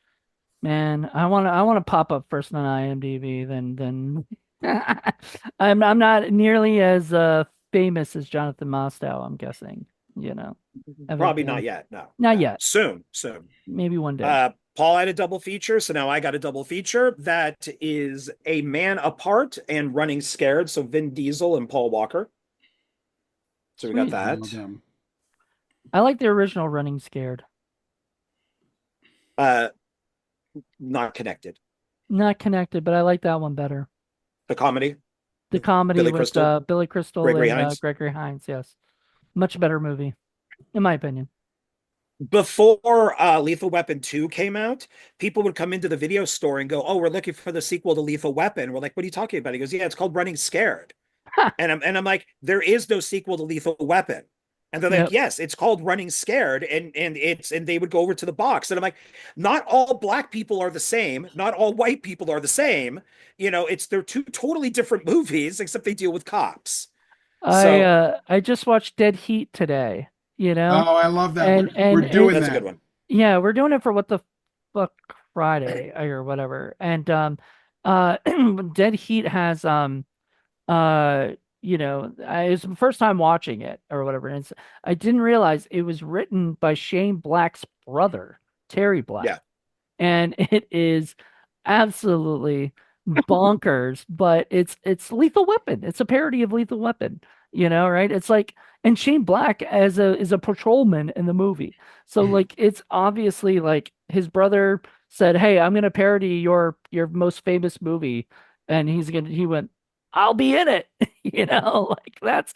Man, I want to pop up first on IMDb than I'm not nearly as famous as Jonathan Mostow, I'm guessing, Probably not evidently. yet. No, Not no. yet. Soon, soon. Maybe one day. Paul had a double feature, so now I got a double feature. That is A Man Apart and Running Scared. So Vin Diesel and Paul Walker. So we got Sweet. I know that. them. I like the original Running Scared. Uh, not connected. Not connected, but I like that one better. The comedy The with comedy Billy with Crystal, Billy Crystal Gregory and Hines. Gregory Hines, yes. Much better movie, in my opinion. Before Lethal Weapon 2 came out, people would come into the video store and go, "Oh, we're looking for the sequel to Lethal Weapon." We're like, "What are you talking about?" He goes, "Yeah, it's called Running Scared." And I'm like, "There is no sequel to Lethal Weapon." And they're like, Yep. "Yes, it's called Running Scared." And they would go over to the box. And I'm like, "Not all black people are the same. Not all white people are the same. They're two totally different movies, except they deal with cops." I So uh I just watched Dead Heat today, Oh, I love that. and We're and doing it that's a good that. one. yeah, we're doing it for What the Fuck Friday or whatever. And Dead Heat has it's my first time watching it or whatever. And I didn't realize it was written by Shane Black's brother, Terry Black. Yeah. And it is absolutely bonkers, but it's Lethal Weapon. It's a parody of Lethal Weapon, right? It's like, and Shane Black as a is a patrolman in the movie. So like it's obviously like his brother said, "Hey, I'm gonna parody your most famous movie," and he went, "I'll be in it." Like that's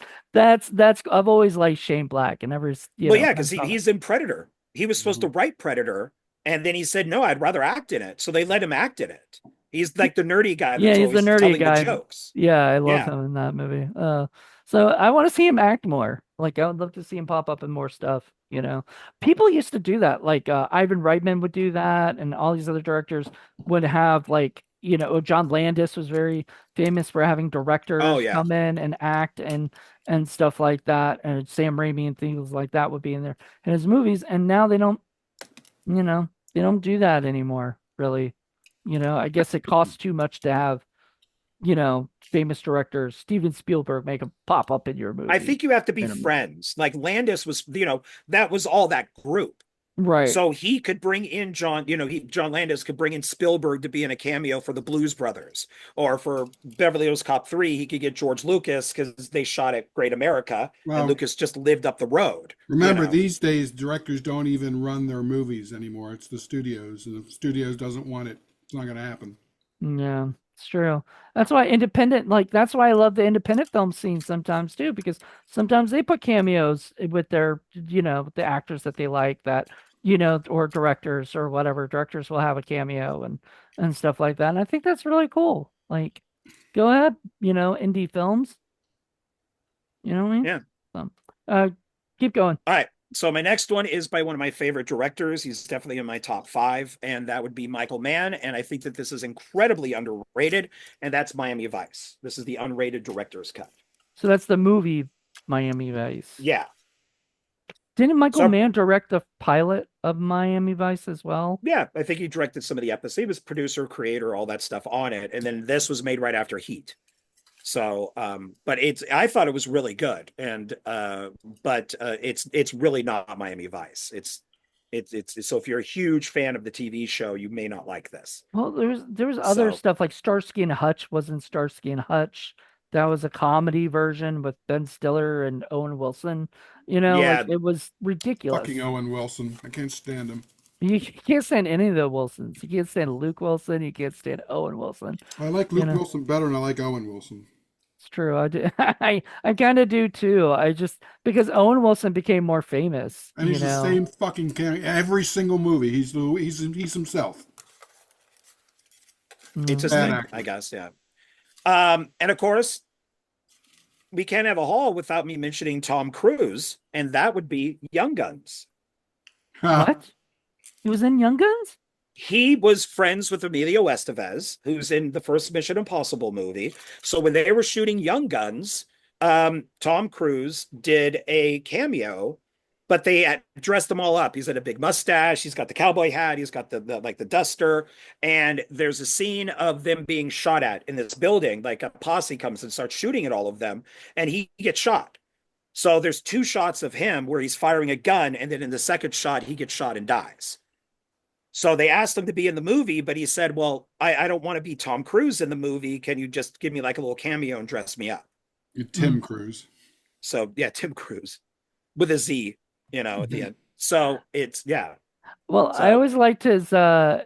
I've always liked Shane Black and never, Well, yeah, I because saw that. he's in Predator. He was supposed to Mhm. write Predator, and then he said, "No, I'd rather act in it." So they let him act in it. He's like the nerdy guy Yeah, that's he's the always nerdy telling the guy. jokes. Yeah, I love Yeah. him in that movie. So I want to see him act more. Like I would love to see him pop up in more stuff, you know. People used to do that. Like Ivan Reitman would do that, and all these other directors would have like, you know, John Landis was very famous for having Oh directors yeah. come in and act and stuff like that. And Sam Raimi and things like that would be in there in his movies. And now they don't, you know, they don't do that anymore, really. You know, I guess it costs too much to have, you know, famous directors, Steven Spielberg, make a pop up in your I movie. think you have to be Minimum. friends. Like Landis was, that was all that group. Right. So he could bring in John Landis could bring in Spielberg to be in a cameo for the Blues Brothers, or for Beverly Hills Cop 3, he could get George Lucas because they shot at Great America and Well, Lucas just lived up the road, you remember, know. these days directors don't even run their movies anymore. It's the studios, and if the studios doesn't want it, it's not going to happen. Yeah, it's true. That's why independent, like, that's why I love the independent film scene sometimes too, because sometimes they put cameos with their, you know, the actors that they like that, you know, or directors or whatever. Directors will have a cameo and stuff like that. And I think that's really cool. Like, go ahead, you know, indie films, you know what I mean? Yeah. So, uh, keep going. All right. So my next one is by one of my favorite directors. He's definitely in my top five, and that would be Michael Mann. And I think that this is incredibly underrated, and that's Miami Vice. This is the unrated director's cut. So that's the movie Miami Vice. Yeah. Didn't Michael So Mann direct the pilot of Miami Vice as well? yeah, I think he directed some of the episodes. He was producer, creator, all that stuff on it. And then this was made right after Heat. So, but I thought it was really good. And, it's really not Miami Vice. It's, so if you're a huge fan of the TV show, you may not like this. Well, there was other So, stuff like Starsky and Hutch wasn't Starsky and Hutch. That was a comedy version with Ben Stiller and Owen Wilson. You know, like yeah. it was Fucking ridiculous. Owen Wilson. I can't stand him. You can't stand any of the Wilsons. You can't stand Luke Wilson. You can't stand Owen Wilson. I like You Luke know, Wilson better than I like Owen Wilson. it's true. I do. I kind of do too. I just because Owen Wilson became more famous. And You he's the know. same fucking every single movie. He's himself. It's his Bad thing, I actor. guess. Yeah. And of course, we can't have a haul without me mentioning Tom Cruise, and that would be Young Guns. What? He was in Young Guns? He was friends with Emilio Estevez, who's in the first Mission Impossible movie. So when they were shooting Young Guns, Tom Cruise did a cameo, but they had dressed him all up. He's got a big mustache. He's got the cowboy hat. He's got the duster. And there's a scene of them being shot at in this building. Like a posse comes and starts shooting at all of them, and he gets shot. So there's two shots of him where he's firing a gun, and then in the second shot, he gets shot and dies. So they asked him to be in the movie, but he said, well, I don't want to be Tom Cruise in the movie. Can you just give me like a little cameo and dress me up? Tim Cruise. So yeah, Tim Cruise with a Z, at the end. So it's, yeah. Well, I So always liked his you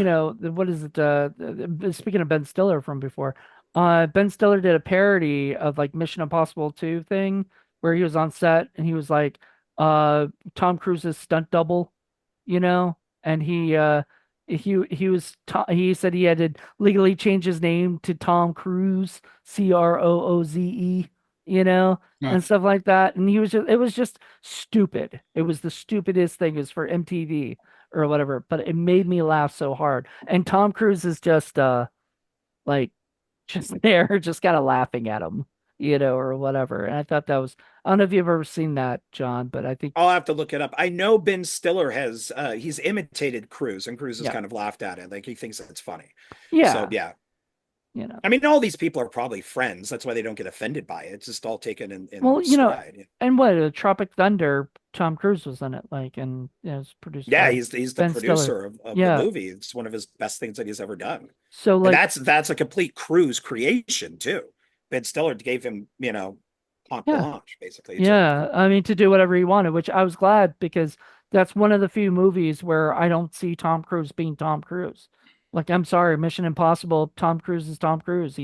know, what is it speaking of Ben Stiller from before. Ben Stiller did a parody of like Mission Impossible 2 thing where he was on set and he was like Tom Cruise's stunt double, you know, and he said he had to legally change his name to Tom Cruise, Crooze, you know, No, and stuff like that. And it was just stupid. It was the stupidest thing. It was for MTV or whatever, but it made me laugh so hard. And Tom Cruise is just like just there, just kind of laughing at him, you know, or whatever. And I thought that was, I don't know if you've ever seen that, John, but I think, I'll have to look it up. I know Ben Stiller he's imitated Cruise, and Cruise has yeah, kind of laughed at it. Like he thinks it's funny. So yeah, yeah. you know. I mean, all these people are probably friends. That's why they don't get offended by it. It's just all taken in Well, you know, stride. and what Tropic Thunder, Tom Cruise was in it, like, and you know, it's produced Yeah, by he's the Ben Stiller. producer of the Yeah. movie. It's one of his best things that he's ever done. So And like, that's a complete Cruise creation too. Ben Stiller gave him, carte yeah, blanche, basically. So yeah. I mean, to do whatever he wanted, which I was glad because that's one of the few movies where I don't see Tom Cruise being Tom Cruise. Like, I'm sorry, Mission Impossible, Tom Cruise is Tom Cruise.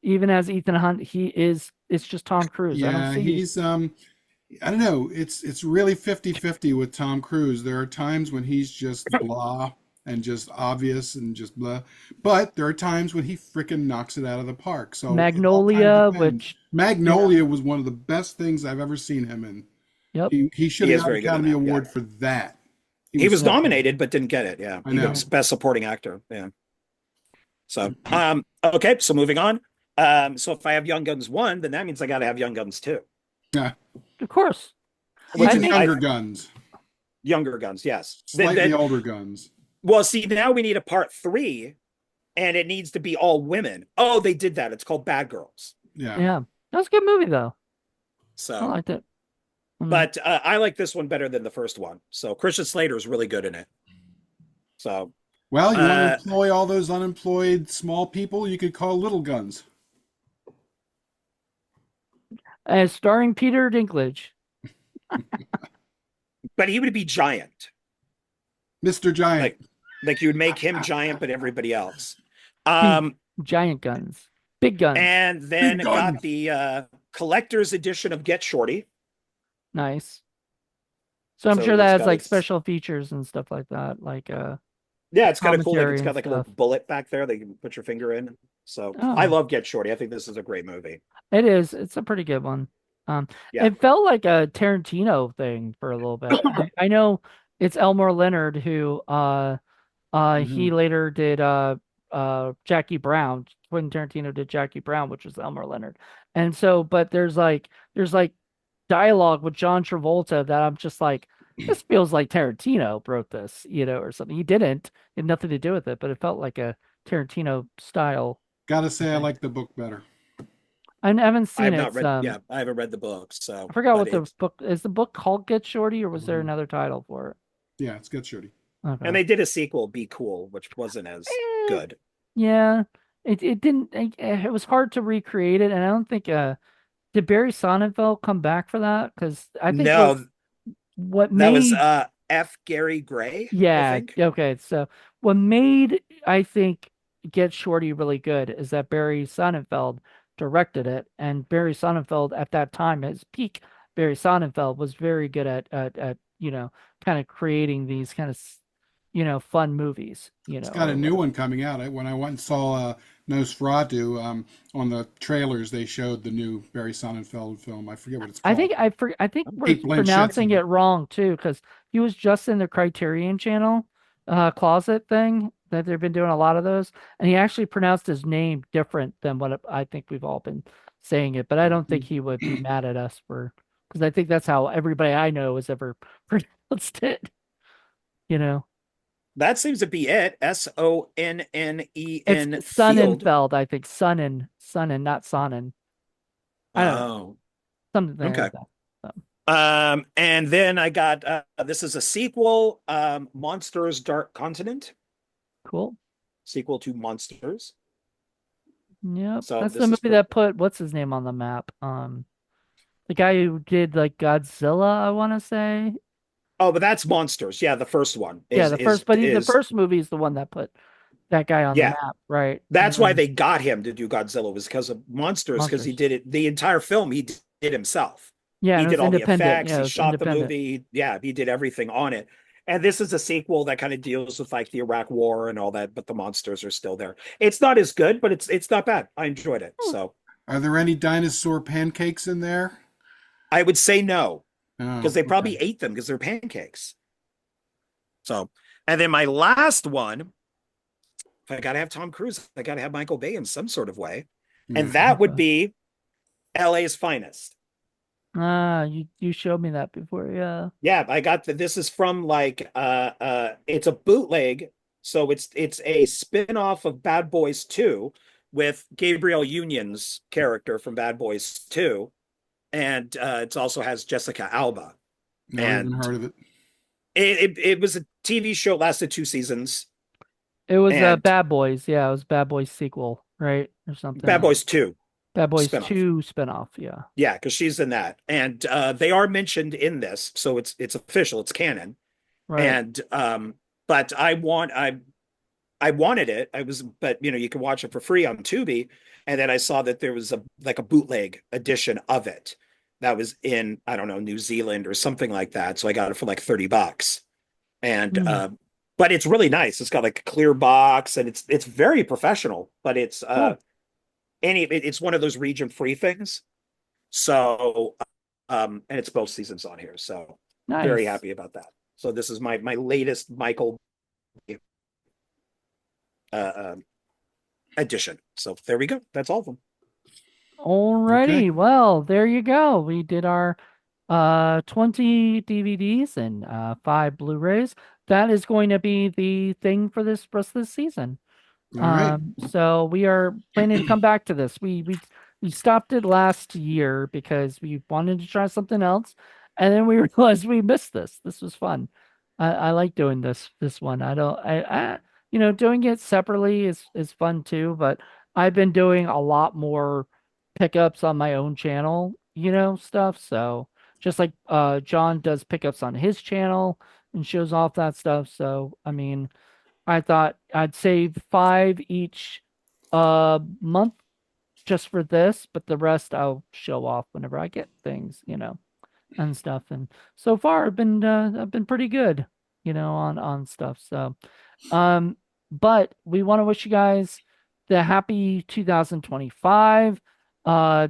Even as Ethan Hunt, it's just Tom Cruise. I don't yeah, see, he's I don't know. It's really 50-50 with Tom Cruise. There are times when he's just blah, and just obvious and just blah. But there are times when he frickin' knocks it out of the park. So it all kind of Magnolia, depends. which, you know, Magnolia was one of the best things I've ever seen him in. yep, He should He have is got an very good in Academy that. Yeah. Award for that. He He was was yeah, so good. nominated but didn't get it. Yeah. I He know. got best supporting actor. Yeah. So okay, so moving on. So if I have Young Guns 1, then that means I got to have Young Guns 2, Yeah. of course. which I Even is think I younger guns, Younger Guns, yes. slightly older guns. Well, see, now we need a part 3 and it needs to be all women. Oh, they did that. It's called Bad Girls. Yeah. yeah, that was a good movie though. I So, liked it. Mm. but I like this one better than the first one. So Christian Slater is really good in it. So, Well, you want to uh, employ all those unemployed small people, you could call little guns. As starring Peter Dinklage. but he would be giant. Mr. Giant. Like, like you would make him giant, but everybody else. Big Um, giant guns. Big guns. and then Big got guns. the collector's edition of Get Shorty. Nice. So I'm So sure that it's has got like its special features and stuff like that, like yeah, it's kind of cool. Like commentary it's and got like a little stuff. bullet back there that you can put your finger in. So I Oh, love Get Shorty. I think this is a great movie. it is. It's a pretty good one. Um, Yeah. it felt like a Tarantino thing for a little bit. I know it's Elmore Leonard who Hmm. he later did Jackie Brown. Quentin Tarantino did Jackie Brown, which was Elmore Leonard. And so, but there's like dialogue with John Travolta that I'm just like, this feels like Tarantino wrote this, or something. He didn't. It had nothing to do with it, but it felt like a Tarantino style Gotta say, I thing. like the book better. I haven't I seen have it. not It's, read, yeah, I haven't read the book. I So, forgot but what the it's, book is. The book called Get Shorty, or was there Hmm. another title for Yeah, it's good, Shorty. it? and Okay. they did a sequel, Be Cool, which wasn't as Eh, good. yeah. It didn't. It was hard to recreate it, and I don't think. Did Barry Sonnenfeld come back for that? Because I think No, what that was made F. Gary Gray, I yeah, think. okay. So what made I think Get Shorty really good is that Barry Sonnenfeld directed it, and Barry Sonnenfeld at that time, his peak, Barry Sonnenfeld was very good at kind of creating these kind of fun movies, It's got a or new whatever. one coming out. When I went and saw Nosferatu, on the trailers, they showed the new Barry Sonnenfeld film. I forget what it's called. I think we're Kate Blanchett's pronouncing in it. it wrong too, because he was just in the Criterion Channel closet thing that they've been doing a lot of those, and he actually pronounced his name different than what I think we've all been saying it. But I don't think he would be mad at us for because I think that's how everybody I know has ever pronounced it. You know, That seems to be it. it's Sonnenfeld Field. Sonnenfeld, I think Sonnen, not Sonnen. I don't know, Oh, something okay. like that. So, And then I got this is a sequel, Monsters Dark Continent, cool. sequel to Monsters. Yep, So that's the this is movie for that put what's his name on the map. The guy who did like Godzilla, I want to say. oh, but that's Monsters. Yeah, the first one Yeah, is the is first, but the is first movie is the one that put that guy on the yeah. map, right? And That's why then they got him to do Godzilla was because of Monsters, because he Monsters. did it the entire film he did himself. Yeah, He and it did was all the independent. effects, Yeah, it he was shot the independent. movie, yeah, he did everything on it. And this is a sequel that kind of deals with like the Iraq War and all that, but the monsters are still there. It's not as good, but it's not bad. I enjoyed it. Hmm, So Are there any dinosaur pancakes in there? I would say no, because Oh, they okay. probably ate them because they're pancakes. So, and then my last one, if I gotta have Tom Cruise, I gotta have Michael Bay in some sort of way. Yeah. And that would okay. be LA's finest. You showed me that before. Yeah. Yeah, I got this is from like it's a bootleg, so it's a spin-off of Bad Boys 2 with Gabriel Union's character from Bad Boys 2, and it also has Jessica Alba. Never even And heard of it. it was a TV show, lasted 2 seasons, It was and Bad Boys. Yeah, it was Bad Boys sequel, right? Or Bad something. Boys 2 Bad Boys spinoff. 2 spinoff. Yeah. Yeah, because she's in that. And they are mentioned in this, so it's official, it's canon. Right. And but I wanted it. I was, but you can watch it for free on Tubi. And then I saw that there was a bootleg edition of it that was in, I don't know, New Zealand or something like that. So I got it for like $30. And Hmm. but it's really nice. It's got like a clear box, and it's very professional. But it's Cool. it's one of those region free things. So and it's both seasons on here. So very Nice. happy about that. So this is my latest Michael uh, um, edition. So there we go. That's all of them. Okay. Alrighty. Well, there you go. We did our 20 DVDs and 5 Blu-rays. That is going to be the thing for this rest of the season. All right. So we are planning to come back to this. We stopped it last year because we wanted to try something else, and then we realized we missed this. This was fun. I like doing this one. I don't I doing it separately is fun too, but I've been doing a lot more pickups on my own channel, stuff. So just like John does pickups on his channel and shows off that stuff. So I mean, I thought I'd save 5 each month just for this, but the rest I'll show off whenever I get things, and stuff. And so far I've been pretty good, on stuff. So but we want to wish you guys the happy 2025.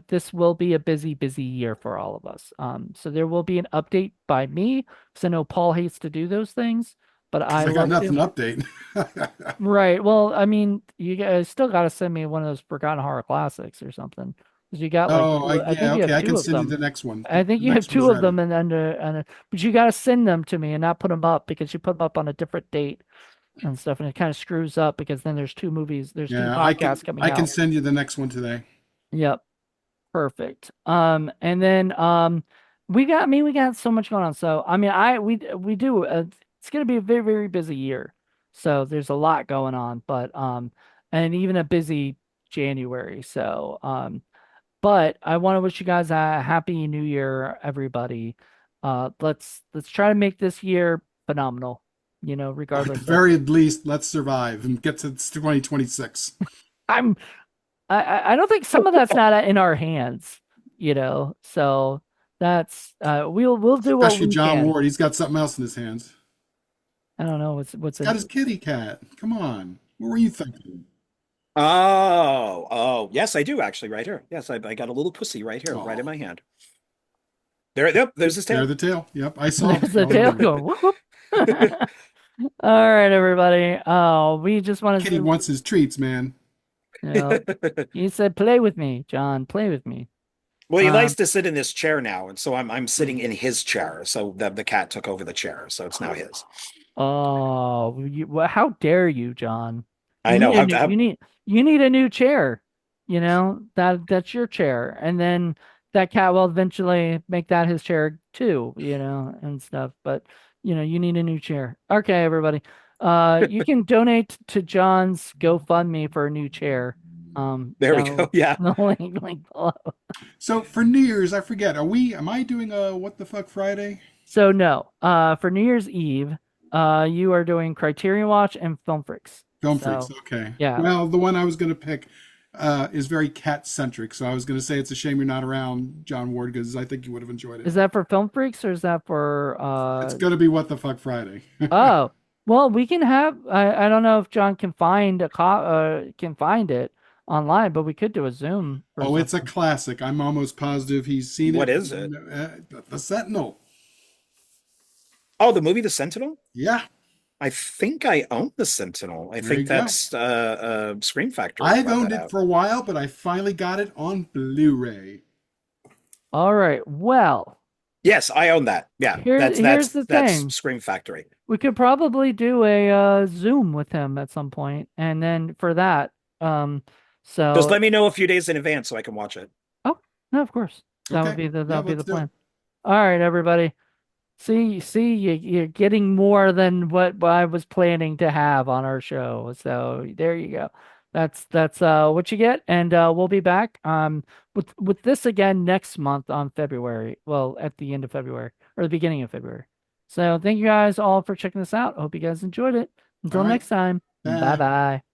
This will be a busy year for all of us. So there will be an update by me because I know Paul hates to do those things, but Because I I got love nothing to. to update. Right. Well, I mean, you guys still got to send me one of those Forgotten Horror Classics or something. Because you got like Oh, two, I think yeah, you okay. have I can two of send you them. the next one. I think The you have next one's two of ready. them, but you got to send them to me and not put them up because you put them up on a different date and stuff, and it kind of screws up because then there's two Yeah, podcasts coming I can out. send you the next one today. Yep. Perfect. And then we got so much going on. So I mean, we do. It's gonna be a very very busy year. So there's a lot going on, but and even a busy January. So but I want to wish you guys a happy New Year, everybody. Let's try to make this year phenomenal. At the Regardless of. very least, let's survive and get to 2026. I'm I don't think some of that's not in our hands, So that's we'll do what Especially we John can. Ward. He's got something else in his hands. I don't know He's what's got his in. kitty cat. Come on. What were you thinking? Oh, yes, I do actually, right here. Yes, I got a little pussy right here, right in Oh, my hand. There, yep, there's his there tail. the tail. Yep, I saw. There's a tail Oh, going whoop whoop. All right, everybody. Oh, we just want to kitty say, wants his treats, man. you said play with me, John. Play with me. Well, he likes Um, to sit in this chair now, and so I'm sitting in his chair. So the cat took over the chair, so it's now his. how dare you, John? I know You need a new chair. That's your chair. And then that cat will eventually make that his chair too, and stuff. But you need a new chair. Okay, everybody. You can donate to John's GoFundMe for a new chair. There we Down go. Yeah. the link below. So for New Year's, I forget. Am I doing a what the fuck Friday? So no, for New Year's Eve, you are doing Criterion Watch and Film Freaks. Film Freaks. So Okay. yeah. Well, the one I was going to pick is very cat centric. So I was going to say it's a shame you're not around, John Ward, because I think you would have enjoyed it. Is that for Film Freaks or is that for It's going to be what the fuck Friday. oh, well, we can have I don't know if John can find it online, but we could do a Zoom or Oh, it's a something. classic. I'm almost positive he's seen What it. is it? The Sentinel. Oh, the movie The Sentinel? Yeah, I think I own The Sentinel. I there you think go. that's Scream Factory I've brought owned that it out. for a while, but I finally got it on Blu-ray. All right. Well, Yes, I own that. Yeah, here's the that's thing. Scream Factory. We could probably do a Zoom with him at some point, and then for that, Just so let me know a few days in advance so I can watch it. oh no, of course Okay. that Yeah, would be let's the do it. plan. All right, everybody. You're getting more than what I was planning to have on our show. So there you go. That's what you get, and we'll be back with this again next month on February. Well, at the end of February or the beginning of February. So thank you guys all for checking this out. I hope you guys enjoyed it. All Until right. next time, bye bye.